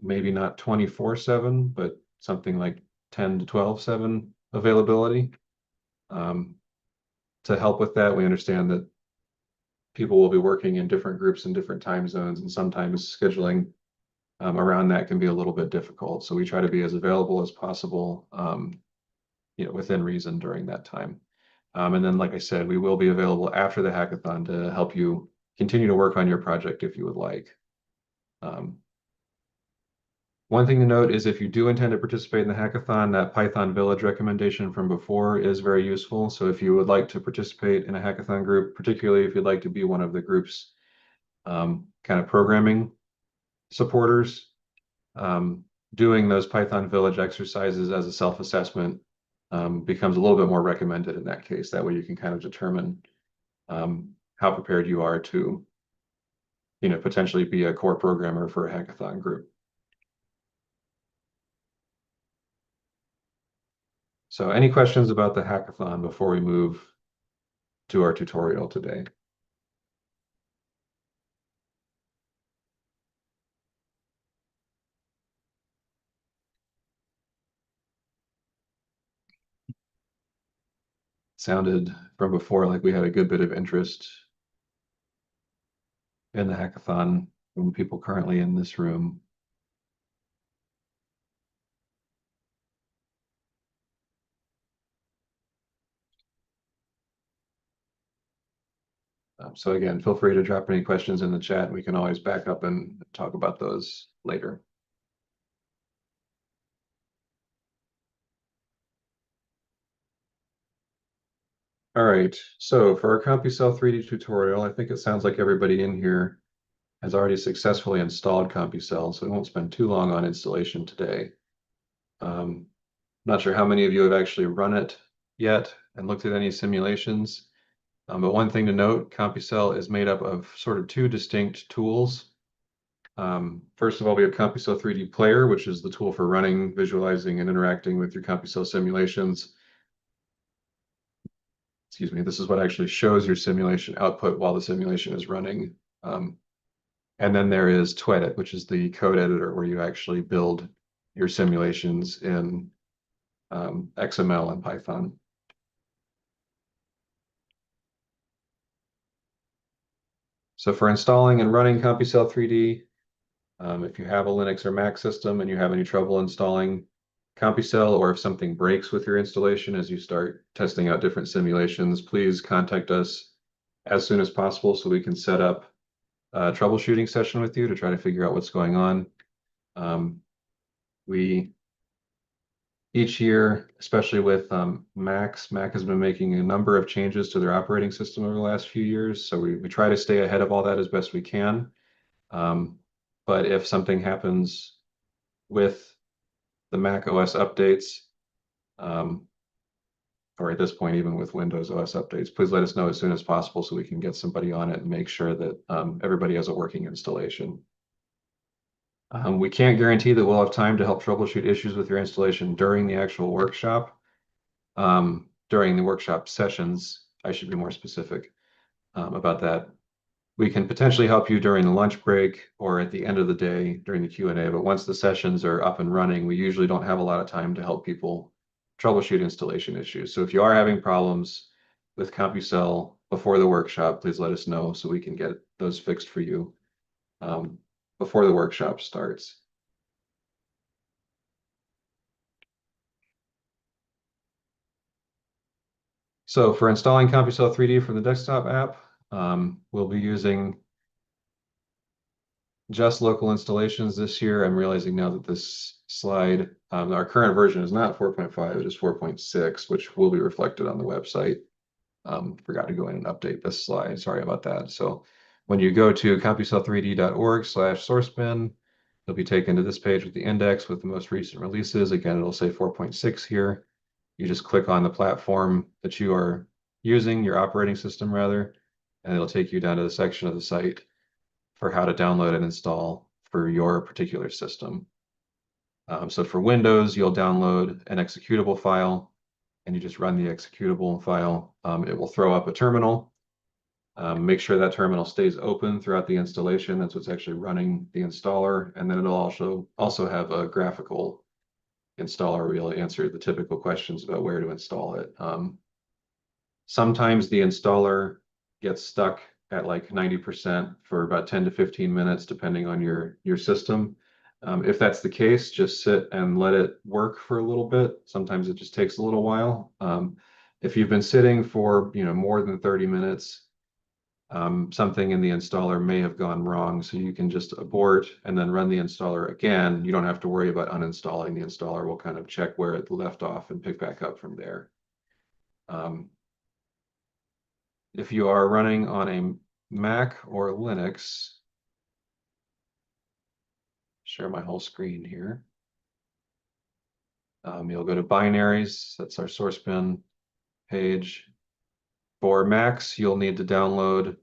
Maybe not 24/7, but something like 10 to 12/7 availability. To help with that, we understand that people will be working in different groups in different time zones, and sometimes scheduling around that can be a little bit difficult. So we try to be as available as possible, within reason during that time. And then, like I said, we will be available after the hackathon to help you continue to work on your project if you would like. One thing to note is if you do intend to participate in the hackathon, that Python Village recommendation from before is very useful. So if you would like to participate in a hackathon group, particularly if you'd like to be one of the group's kind of programming supporters, doing those Python Village exercises as a self-assessment becomes a little bit more recommended in that case. That way you can kind of determine how prepared you are to, potentially be a core programmer for a hackathon group. So any questions about the hackathon before we move to our tutorial today? sounded from before like we had a good bit of interest in the hackathon from people currently in this room. So again, feel free to drop any questions in the chat. We can always back up and talk about those later. All right, so for our CompuCell3D tutorial, I think it sounds like everybody in here has already successfully installed CompuCell, so we won't spend too long on installation today. Not sure how many of you have actually run it yet and looked at any simulations. But one thing to note, CompuCell is made up of sort of two distinct tools. First of all, we have CompuCell3D Player, which is the tool for running, visualizing, and interacting with your CompuCell simulations. Excuse me, this is what actually shows your simulation output while the simulation is running. And then there is Twedit, which is the code editor where you actually build your simulations in XML and Python. So for installing and running CompuCell3D, if you have a Linux or Mac system and you have any trouble installing CompuCell, or if something breaks with your installation as you start testing out different simulations, please contact us as soon as possible so we can set up a troubleshooting session with you to try to figure out what's going on. Each year, especially with Mac has been making a number of changes to their operating system over the last few years. So we try to stay ahead of all that as best we can. But if something happens with the Mac OS updates, or at this point, even with Windows OS updates, please let us know as soon as possible so we can get somebody on it and make sure that everybody has a working installation. We can't guarantee that we'll have time to help troubleshoot issues with your installation during the actual workshop. During the workshop sessions, I should be more specific about that. We can potentially help you during the lunch break or at the end of the day during the Q&A, but once the sessions are up and running, we usually don't have a lot of time to help people troubleshoot installation issues. So if you are having problems with CompuCell before the workshop, please let us know so we can get those fixed for you before the workshop starts. So for installing CompuCell3D from the desktop app, we'll be using just local installations this year. I'm realizing now that this slide, our current version is not 4.5, it is 4.6, which will be reflected on the website. Forgot to go in and update this slide. Sorry about that. So when you go to CompuCell3D.org/sourcebin, you'll be taken to this page with the index with the most recent releases. Again, it'll say 4.6 here. You just click on the platform that you are using, your operating system rather, and it'll take you down to the section of the site for how to download and install for your particular system. So for Windows, you'll download an executable file and you just run the executable file. It will throw up a terminal. Make sure that terminal stays open throughout the installation. That's what's actually running the installer. And then it'll also have a graphical installer where you'll answer the typical questions about where to install it. Sometimes the installer gets stuck at like 90% for about 10 to 15 minutes, depending on your system. If that's the case, just sit and let it work for a little bit. Sometimes it just takes a little while. If you've been sitting for more than 30 minutes, something in the installer may have gone wrong. So you can just abort and then run the installer again. You don't have to worry about uninstalling. The installer will kind of check where it left off and pick back up from there. If you are running on a Mac or Linux, share my whole screen here. You'll go to binaries, that's our source bin page. For Macs, you'll need to download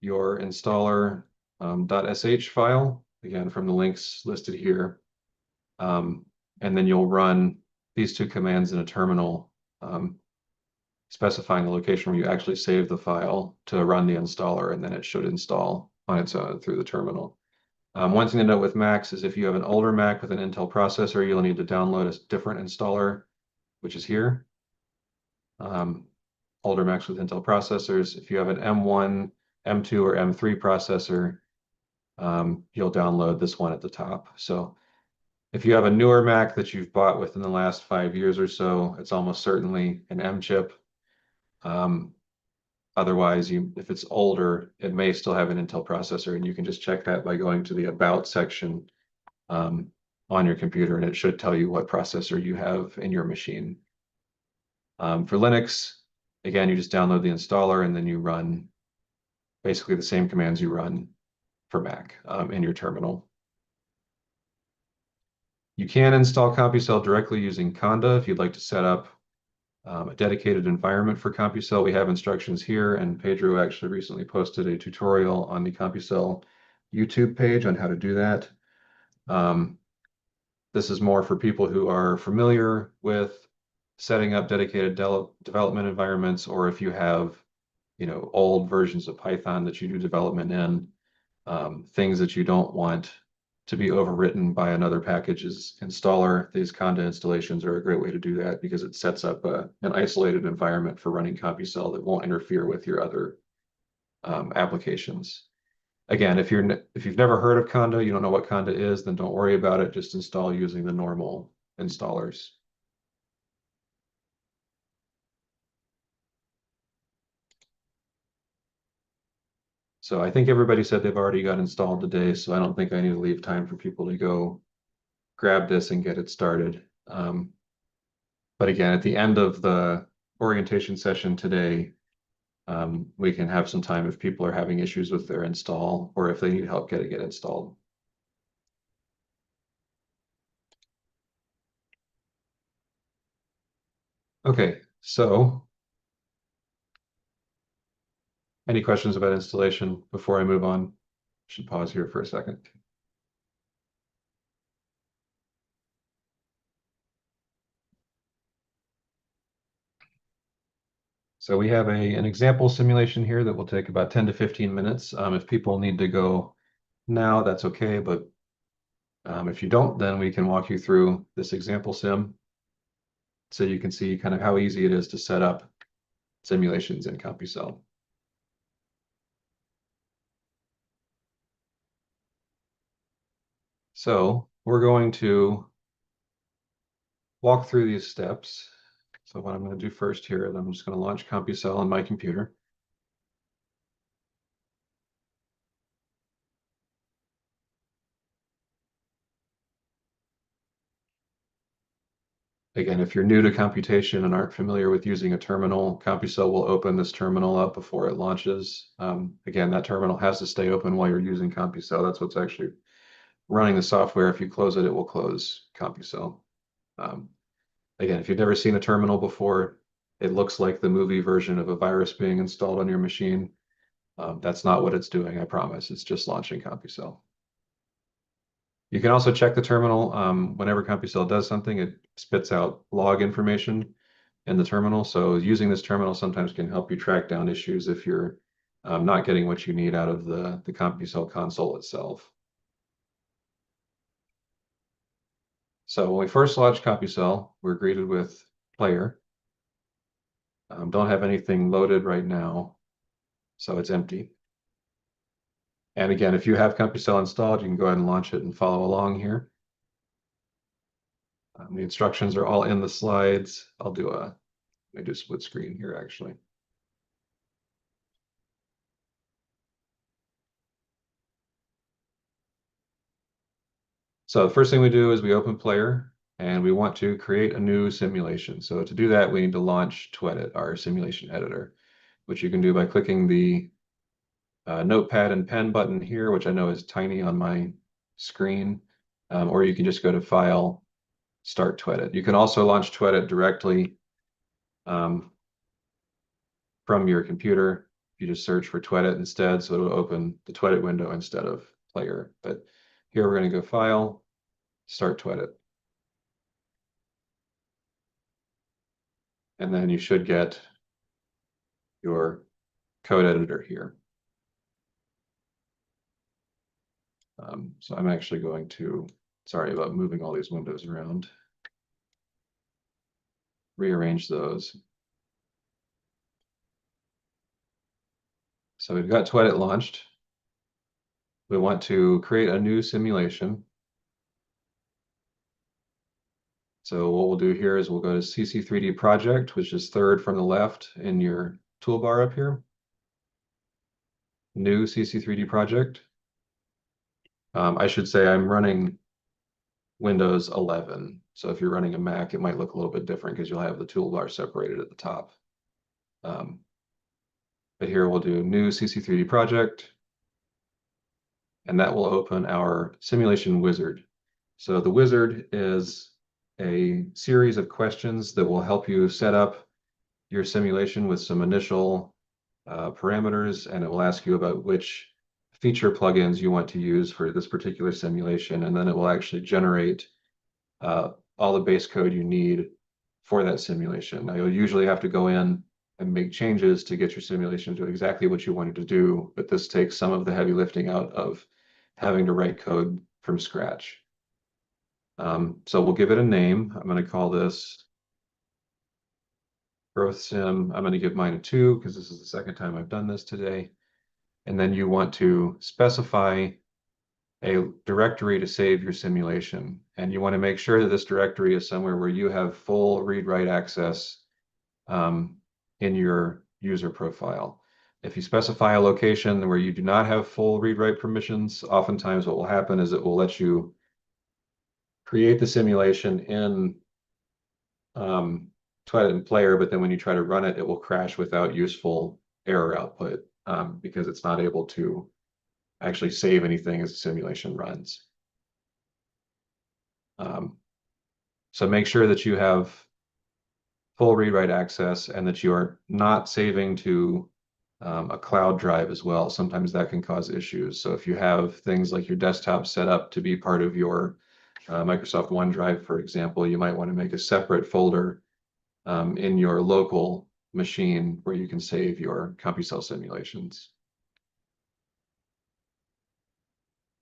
your installer .sh file, again, from the links listed here. And then you'll run these two commands in a terminal, specifying the location where you actually save the file to run the installer, and then it should install on its own through the terminal. One thing to note with Macs is if you have an older Mac with an Intel processor, you'll need to download a different installer, which is here. older Macs with Intel processors. If you have an M1, M2, or M3 processor, you'll download this one at the top. So if you have a newer Mac that you've bought within the last 5 years or so, it's almost certainly an M chip. Otherwise, if it's older, it may still have an Intel processor, and you can just check that by going to the About section on your computer, and it should tell you what processor you have in your machine. For Linux, again, you just download the installer, and then you run basically the same commands you run for Mac in your terminal. You can install CompuCell directly using Conda if you'd like to set up a dedicated environment for CompuCell. We have instructions here, and Pedro actually recently posted a tutorial on the CompuCell YouTube page on how to do that. This is more for people who are familiar with setting up dedicated development environments, or if you have, old versions of Python that you do development in, things that you don't want to be overwritten by another package's installer. These Conda installations are a great way to do that because it sets up an isolated environment for running CompuCell that won't interfere with your other applications. Again, if you've never heard of Conda, you don't know what Conda is, then don't worry about it. Just install using the normal installers. So I think everybody said they've already got installed today, so I don't think I need to leave time for people to go grab this and get it started. But again, at the end of the orientation session today, we can have some time if people are having issues with their install or if they need help getting it installed. Okay, so any questions about installation before I move on? Should pause here for a second. So we have an example simulation here that will take about 10 to 15 minutes. If people need to go now, that's okay, but if you don't, then we can walk you through this example sim so you can see kind of how easy it is to set up simulations in CompuCell. So we're going to walk through these steps. So what I'm going to do first here is I'm just going to launch CompuCell on my computer. Again, if you're new to computation and aren't familiar with using a terminal, CompuCell will open this terminal up before it launches. Again, that terminal has to stay open while you're using CompuCell. That's what's actually running the software. If you close it, it will close CompuCell. Again, if you've never seen a terminal before, it looks like the movie version of a virus being installed on your machine. That's not what it's doing, I promise. It's just launching CompuCell. You can also check the terminal. Whenever CompuCell does something, it spits out log information in the terminal. So using this terminal sometimes can help you track down issues if you're not getting what you need out of the CompuCell console itself. So when we first launched CompuCell, we're greeted with player. Don't have anything loaded right now, so it's empty. And again, if you have CompuCell installed, you can go ahead and launch it and follow along here. The instructions are all in the slides. Let me do split screen here actually. So the first thing we do is we open Player and we want to create a new simulation. So to do that, we need to launch TWEDIT, our simulation editor, which you can do by clicking the notepad and pen button here, which I know is tiny on my screen, or you can just go to File, Start TWEDIT. You can also launch TWEDIT directly from your computer. You just search for TWEDIT instead, so it'll open the TWEDIT window instead of Player. But here we're going to go File, Start TWEDIT. And then you should get your code editor here. So I'm actually going to, sorry about moving all these windows around, rearrange those. So we've got Twedit launched. We want to create a new simulation. So what we'll do here is we'll go to CC3D project, which is third from the left in your toolbar up here. New CC3D project. I should say I'm running Windows 11. So if you're running a Mac, it might look a little bit different because you'll have the toolbar separated at the top. But here we'll do new CC3D project, and that will open our simulation wizard. So the wizard is a series of questions that will help you set up your simulation with some initial parameters, and it will ask you about which feature plugins you want to use for this particular simulation, and then it will actually generate all the base code you need for that simulation. Now, you'll usually have to go in and make changes to get your simulation to exactly what you wanted to do, but this takes some of the heavy lifting out of having to write code from scratch. So we'll give it a name. I'm going to call this Growth Sim. I'm going to give mine a 2 because this is the second time I've done this today. And then you want to specify a directory to save your simulation. And you want to make sure that this directory is somewhere where you have full read-write access in your user profile. If you specify a location where you do not have full read-write permissions, oftentimes what will happen is it will let you create the simulation in Twedit and Player, but then when you try to run it, it will crash without useful error output because it's not able to actually save anything as the simulation runs. So make sure that you have full read-write access and that you are not saving to a cloud drive as well. Sometimes that can cause issues. So if you have things like your desktop set up to be part of your Microsoft OneDrive, for example, you might want to make a separate folder in your local machine where you can save your CompuCell simulations.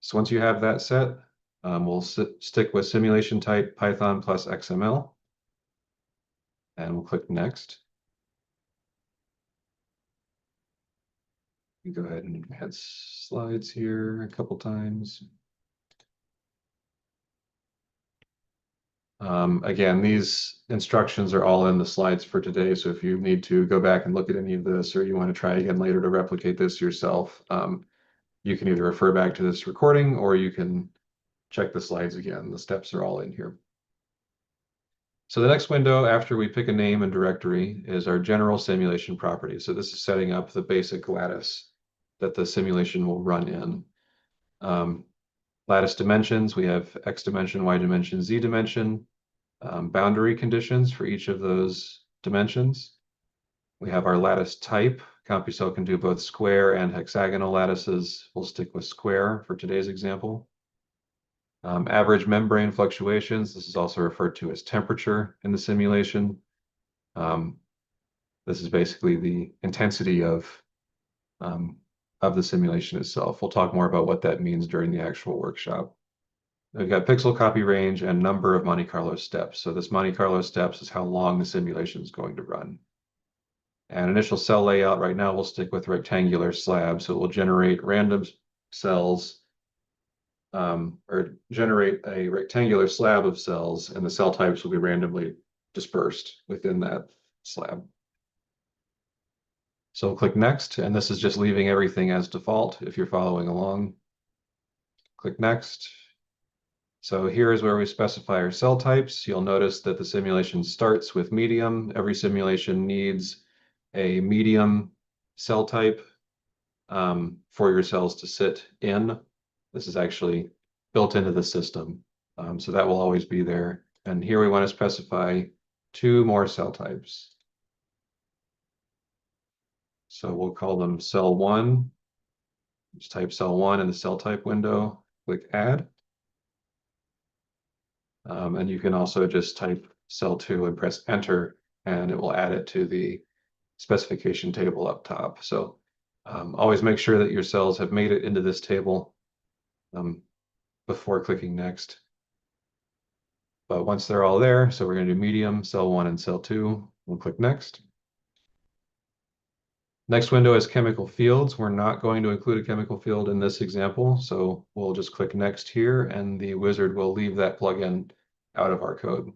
So once you have that set, we'll stick with simulation type Python plus XML, and we'll click next. You go ahead and add slides here a couple times. Again, these instructions are all in the slides for today. So if you need to go back and look at any of this, or you want to try again later to replicate this yourself, you can either refer back to this recording or you can check the slides again. The steps are all in here. So the next window after we pick a name and directory is our general simulation properties. So this is setting up the basic lattice that the simulation will run in. Lattice dimensions, we have X dimension, Y dimension, Z dimension, boundary conditions for each of those dimensions. We have our lattice type. CompuCell can do both square and hexagonal lattices. We'll stick with square for today's example. Average membrane fluctuations. This is also referred to as temperature in the simulation. This is basically the intensity of the simulation itself. We'll talk more about what that means during the actual workshop. We've got pixel copy range and number of Monte Carlo steps. So this Monte Carlo steps is how long the simulation is going to run. And initial cell layout right now, we'll stick with rectangular slab. So it will generate random cells or generate a rectangular slab of cells, and the cell types will be randomly dispersed within that slab. So we'll click next, and this is just leaving everything as default if you're following along. Click next. So here is where we specify our cell types. You'll notice that the simulation starts with medium. Every simulation needs a medium cell type for your cells to sit in. This is actually built into the system. So that will always be there. And here we want to specify 2 more cell types. So we'll call them cell 1. Just type cell 1 in the cell type window, click add. And you can also just type cell 2 and press enter, and it will add it to the specification table up top. So always make sure that your cells have made it into this table before clicking next. But once they're all there, so we're going to do medium, cell 1 and cell 2, we'll click next. Next window is chemical fields. We're not going to include a chemical field in this example, so we'll just click next here and the wizard will leave that plugin out of our code.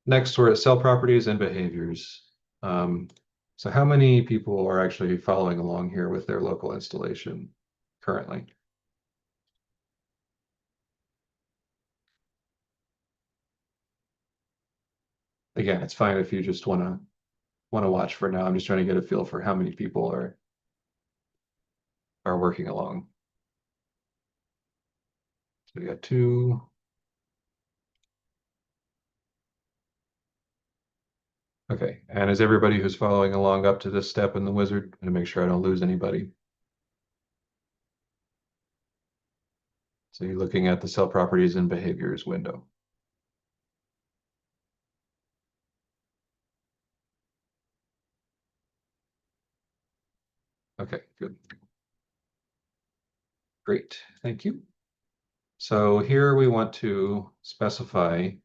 Next, we're at cell properties and behaviors. So how many people are actually following along here with their local installation currently? Again, it's fine if you just want to watch for now. I'm just trying to get a feel for how many people are working along. So we got 2. Okay, and is everybody who's following along up to this step in the wizard? I'm going to make sure I don't lose anybody. So you're looking at the cell properties and behaviors window. Okay, good. Great, thank you. So here we want to specify a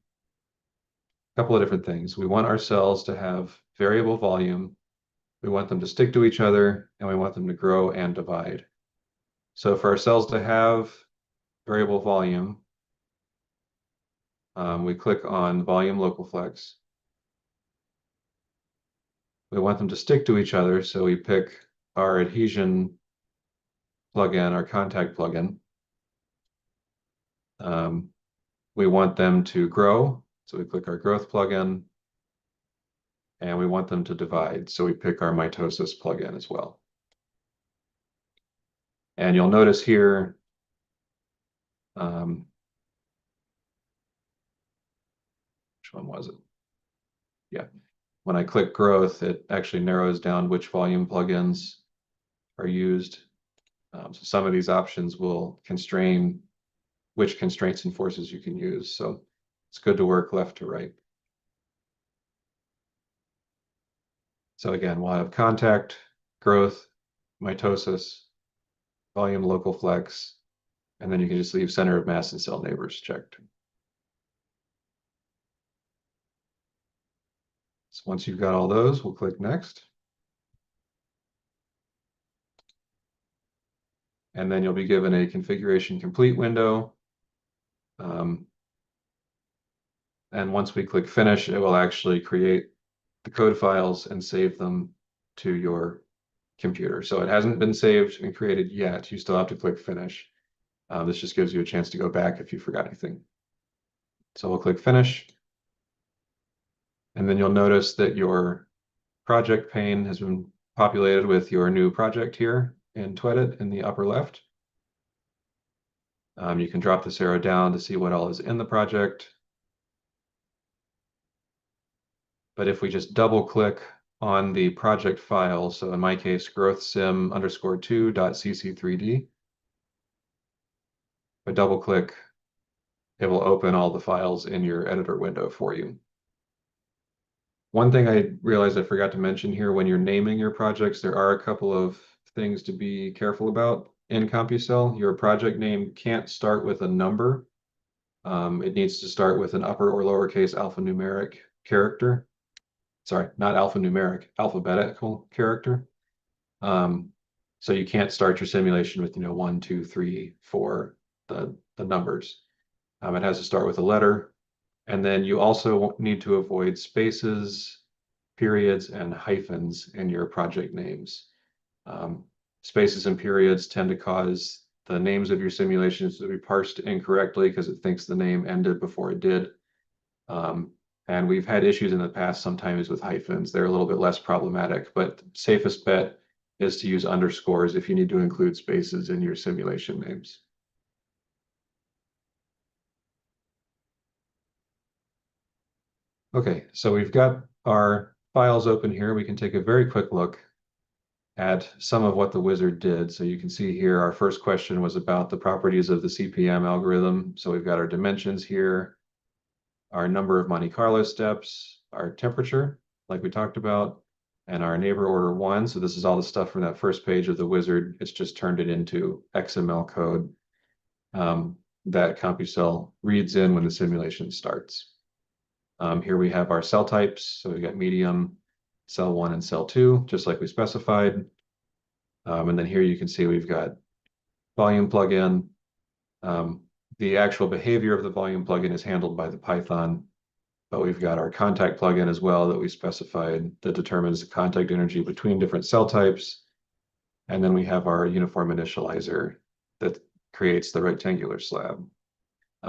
couple of different things. We want our cells to have variable volume. We want them to stick to each other, and we want them to grow and divide. So for our cells to have variable volume, we click on volume local flex. We want them to stick to each other, so we pick our adhesion plugin, our contact plugin. We want them to grow, so we click our growth plugin, and we want them to divide, so we pick our mitosis plugin as well. And you'll notice here, which one was it? Yeah, when I click growth, it actually narrows down which volume plugins are used. So some of these options will constrain which constraints and forces you can use. So it's good to work left to right. So again, we'll have contact, growth, mitosis, volume local flex, and then you can just leave center of mass and cell neighbors checked. So once you've got all those, we'll click next. And then you'll be given a configuration complete window. And once we click finish, it will actually create the code files and save them to your computer. So it hasn't been saved and created yet. You still have to click finish. This just gives you a chance to go back if you forgot anything. So we'll click finish. And then you'll notice that your project pane has been populated with your new project here in Twedit in the upper left. You can drop this arrow down to see what all is in the project. But if we just double click on the project file, so in my case, growthsim_2.cc3d, if I double click, it will open all the files in your editor window for you. One thing I realized I forgot to mention here, when you're naming your projects, there are a couple of things to be careful about in CompuCell. Your project name can't start with a number. It needs to start with an upper or lowercase alphanumeric character. Sorry, not alphanumeric, alphabetical character. So you can't start your simulation with 1, 2, 3, 4, the numbers. It has to start with a letter. And then you also need to avoid spaces, periods, and hyphens in your project names. Spaces and periods tend to cause the names of your simulations to be parsed incorrectly because it thinks the name ended before it did. And we've had issues in the past sometimes with hyphens. They're a little bit less problematic, but safest bet is to use underscores if you need to include spaces in your simulation names. Okay, so we've got our files open here. We can take a very quick look at some of what the wizard did. So you can see here, our first question was about the properties of the CPM algorithm. So we've got our dimensions here, our number of Monte Carlo steps, our temperature, like we talked about, and our neighbor order 1. So this is all the stuff from that first page of the wizard. It's just turned it into XML code that CompuCell reads in when the simulation starts. Here we have our cell types. So we've got medium, cell 1, and cell 2, just like we specified. And then here you can see we've got volume plugin. The actual behavior of the volume plugin is handled by the Python, but we've got our contact plugin as well that we specified that determines the contact energy between different cell types. And then we have our uniform initializer that creates the rectangular slab.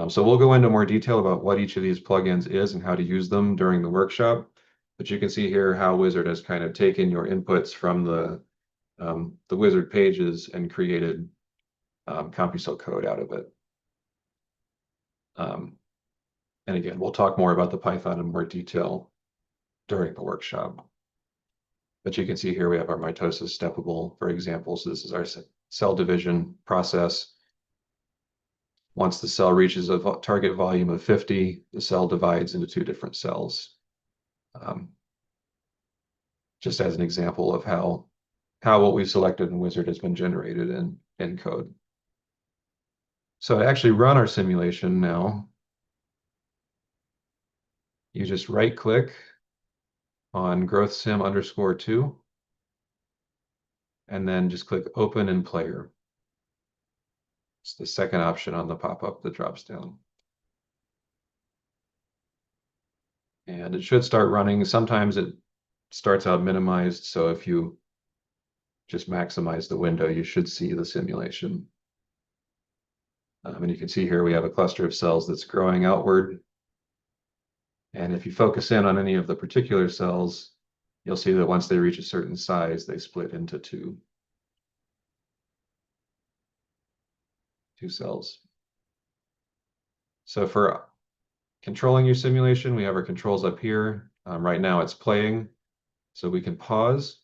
So we'll go into more detail about what each of these plugins is and how to use them during the workshop. But you can see here how Wizard has kind of taken your inputs from the Wizard pages and created CompuCell code out of it. And again, we'll talk more about the Python in more detail during the workshop. But you can see here we have our mitosis steppable, for example. So this is our cell division process. Once the cell reaches a target volume of 50, the cell divides into 2 different cells. Just as an example of how what we've selected in Wizard has been generated in code. So to actually run our simulation now, you just right click on growthsim_2 and then just click open in player. It's the second option on the pop-up that drops down. And it should start running. Sometimes it starts out minimized, so if you just maximize the window, you should see the simulation. And you can see here we have a cluster of cells that's growing outward. And if you focus in on any of the particular cells, you'll see that once they reach a certain size, they split into two cells. So for controlling your simulation, we have our controls up here. Right now it's playing, so we can pause.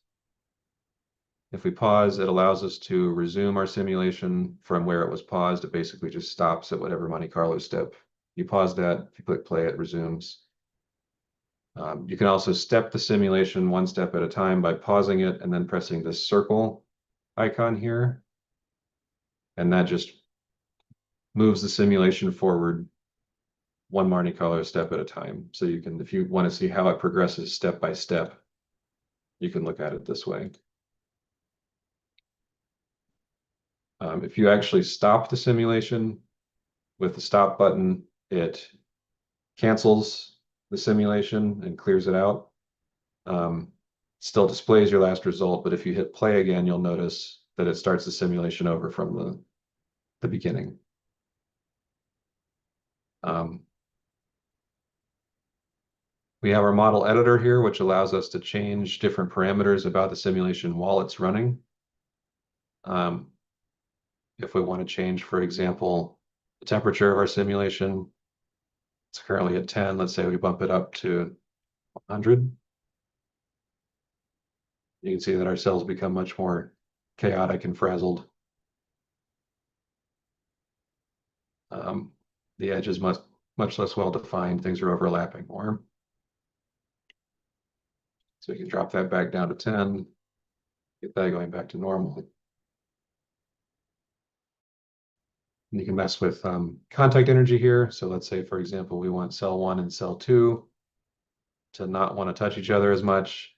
If we pause, it allows us to resume our simulation from where it was paused. It basically just stops at whatever Monte Carlo step you paused at. If you click play, it resumes. You can also step the simulation 1 step at a time by pausing it and then pressing this circle icon here. And that just moves the simulation forward 1 Monte Carlo step at a time. So you can, if you want to see how it progresses step by step, you can look at it this way. If you actually stop the simulation with the stop button, it cancels the simulation and clears it out. Still displays your last result, but if you hit play again, you'll notice that it starts the simulation over from the beginning. We have our model editor here, which allows us to change different parameters about the simulation while it's running. If we want to change, for example, the temperature of our simulation, it's currently at 10. Let's say we bump it up to 100. You can see that our cells become much more chaotic and frazzled. The edge is much less well defined. Things are overlapping more. So we can drop that back down to 10, get that going back to normal. And you can mess with contact energy here. So let's say, for example, we want cell 1 and cell 2 to not want to touch each other as much.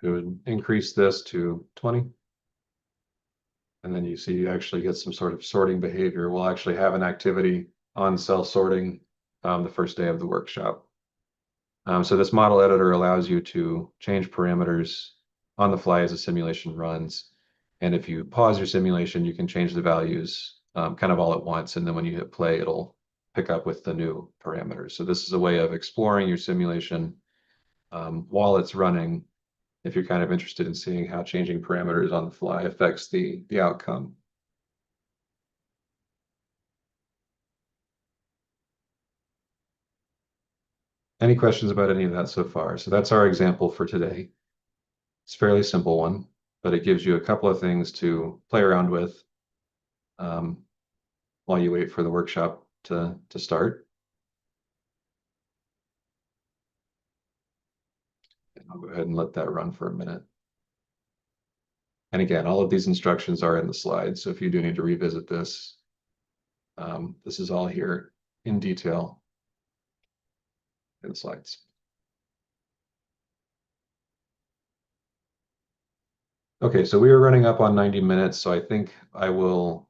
We would increase this to 20. And then you see you actually get some sort of sorting behavior. We'll actually have an activity on cell sorting the first day of the workshop. So this model editor allows you to change parameters on the fly as the simulation runs. And if you pause your simulation, you can change the values kind of all at once. And then when you hit play, it'll pick up with the new parameters. So this is a way of exploring your simulation while it's running, if you're kind of interested in seeing how changing parameters on the fly affects the outcome. Any questions about any of that so far? So that's our example for today. It's a fairly simple one, but it gives you a couple of things to play around with while you wait for the workshop to start. And I'll go ahead and let that run for a minute. And again, all of these instructions are in the slides, so if you do need to revisit this, this is all here in detail. in the slides. Okay, so we are running up on 90 minutes, so I think I will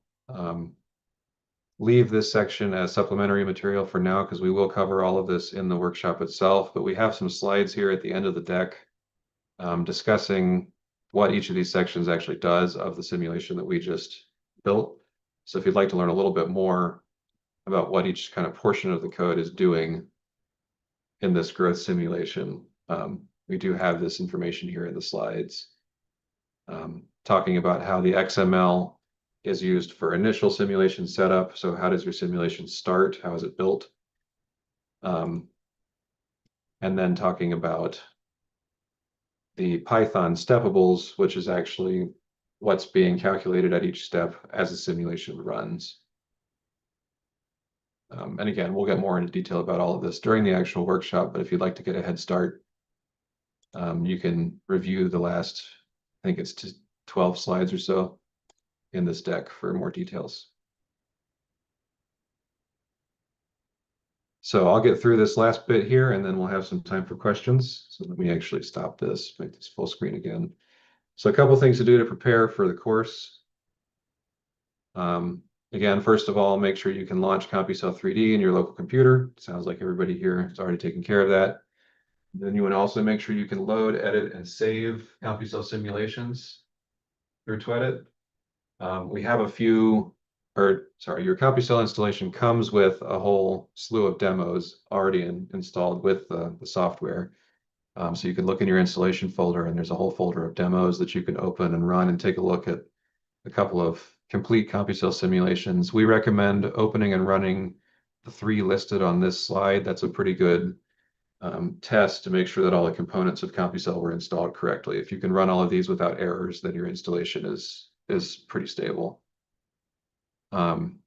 leave this section as supplementary material for now because we will cover all of this in the workshop itself, but we have some slides here at the end of the deck discussing what each of these sections actually does of the simulation that we just built. So if you'd like to learn a little bit more about what each kind of portion of the code is doing in this growth simulation, we do have this information here in the slides, talking about how the XML is used for initial simulation setup. So how does your simulation start? How is it built? And then talking about the Python stepables, which is actually what's being calculated at each step as the simulation runs. And again, we'll get more into detail about all of this during the actual workshop, but if you'd like to get a head start, you can review the last, I think it's 12 slides or so in this deck for more details. So I'll get through this last bit here and then we'll have some time for questions. So let me actually stop this, make this full screen again. So a couple things to do to prepare for the course. Again, first of all, make sure you can launch CompuCell3D in your local computer. Sounds like everybody here has already taken care of that. Then you want to also make sure you can load, edit, and save CompuCell simulations through Twedit. We have a few, your CompuCell installation comes with a whole slew of demos already installed with the software. So you can look in your installation folder and there's a whole folder of demos that you can open and run and take a look at a couple of complete CompuCell simulations. We recommend opening and running the 3 listed on this slide. That's a pretty good test to make sure that all the components of CompuCell were installed correctly. If you can run all of these without errors, then your installation is pretty stable. Background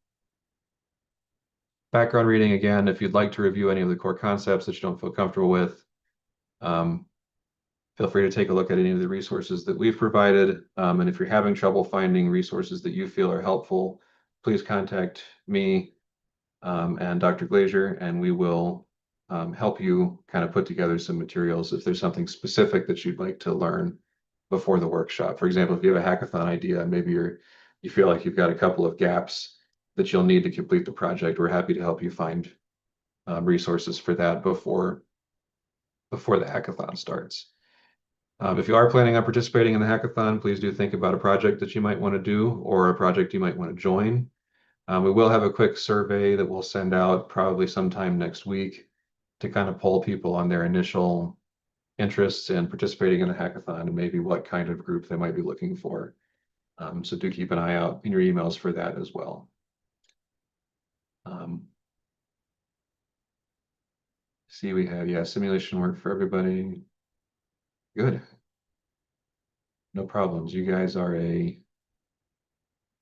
reading, again, if you'd like to review any of the core concepts that you don't feel comfortable with, feel free to take a look at any of the resources that we've provided. And if you're having trouble finding resources that you feel are helpful, please contact me and Dr. Glazier, and we will help you kind of put together some materials if there's something specific that you'd like to learn before the workshop. For example, if you have a hackathon idea and maybe you feel like you've got a couple of gaps that you'll need to complete the project, we're happy to help you find resources for that before the hackathon starts. If you are planning on participating in the hackathon, please do think about a project that you might want to do or a project you might want to join. We will have a quick survey that we'll send out probably sometime next week to kind of poll people on their initial interests in participating in a hackathon and maybe what kind of group they might be looking for. So do keep an eye out in your emails for that as well. See, we have, simulation work for everybody. Good. No problems. You guys are a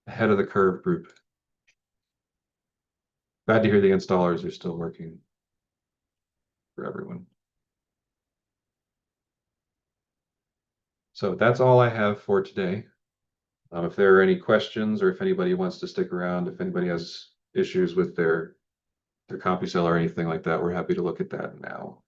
ahead of the curve group. Glad to hear the installers are still working for everyone. So that's all I have for today. If there are any questions or if anybody wants to stick around, if anybody has issues with their CompuCell or anything like that, we're happy to look at that now.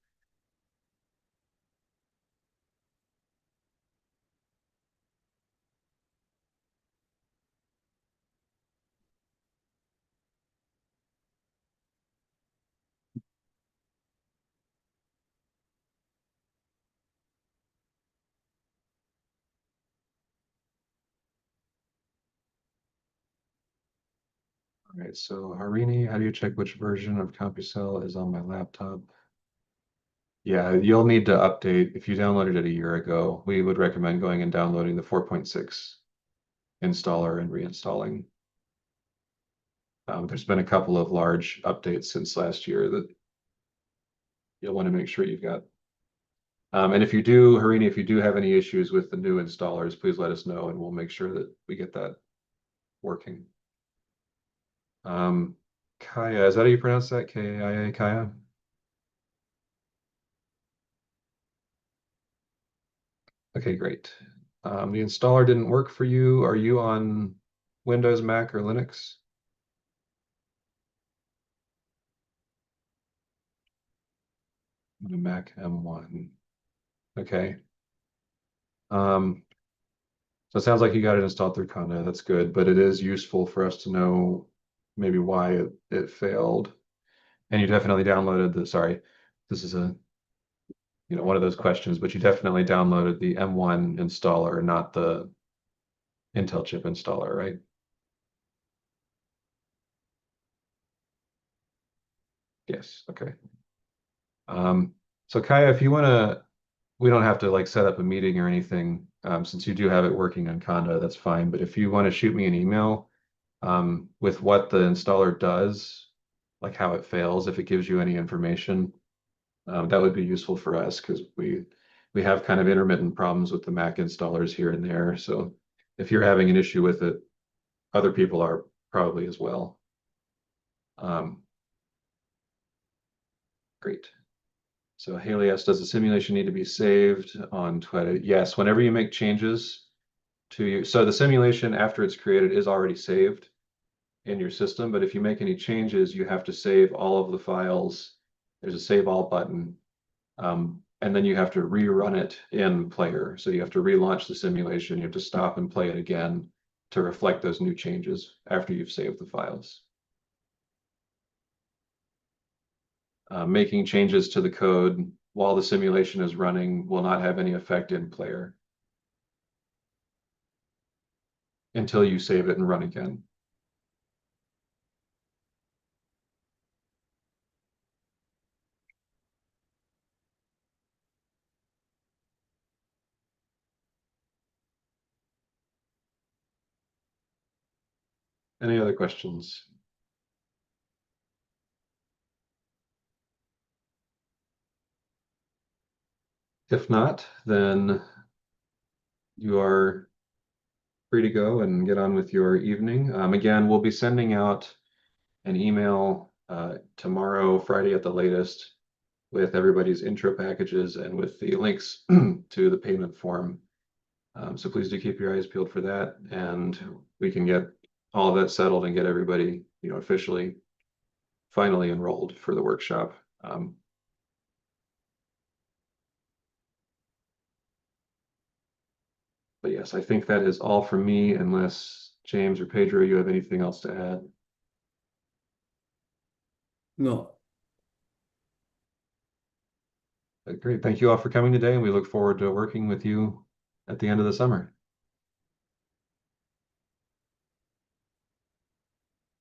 All right, so Harini, how do you check which version of CompuCell is on my laptop? Yeah, you'll need to update. If you downloaded it a year ago, we would recommend going and downloading the 4.6 installer and reinstalling. There's been a couple of large updates since last year that you'll want to make sure you've got. And if you do, Harini, if you do have any issues with the new installers, please let us know and we'll make sure that we get that working. Kaya, is that how you pronounce that? K-I-A, Kaya? Okay, great. The installer didn't work for you. Are you on Windows, Mac, or Linux? a Mac M1. Okay. Um, so it sounds like you got it installed through Conda. That's good, but it is useful for us to know maybe why it failed. And you definitely downloaded sorry, this is one of those questions, but you definitely downloaded the M1 installer, not the Intel chip installer, right? Yes, okay. So Kaya, if you want to, we don't have to like set up a meeting or anything, since you do have it working on Conda, that's fine. But if you want to shoot me an email, with what the installer does, like how it fails, if it gives you any information, that would be useful for us because we have kind of intermittent problems with the Mac installers here and there. So if you're having an issue with it, other people are probably as well. Um, Great. So Haley asks, does the simulation need to be saved on Twitter? Yes, whenever you make changes to you, so the simulation after it's created is already saved in your system, but if you make any changes, you have to save all of the files. There's a save all button. And then you have to rerun it in player. So you have to relaunch the simulation. You have to stop and play it again to reflect those new changes after you've saved the files. Making changes to the code while the simulation is running will not have any effect in player until you save it and run again. Any other questions? If not, then you are free to go and get on with your evening. Again, we'll be sending out an email tomorrow, Friday at the latest, with everybody's intro packages and with the links to the payment form. So please do keep your eyes peeled for that, and we can get all of that settled and get everybody, officially, finally enrolled for the workshop. But yes, I think that is all from me, unless James or Pedro, you have anything else to add. No. Great. Thank you all for coming today, and we look forward to working with you at the end of the summer.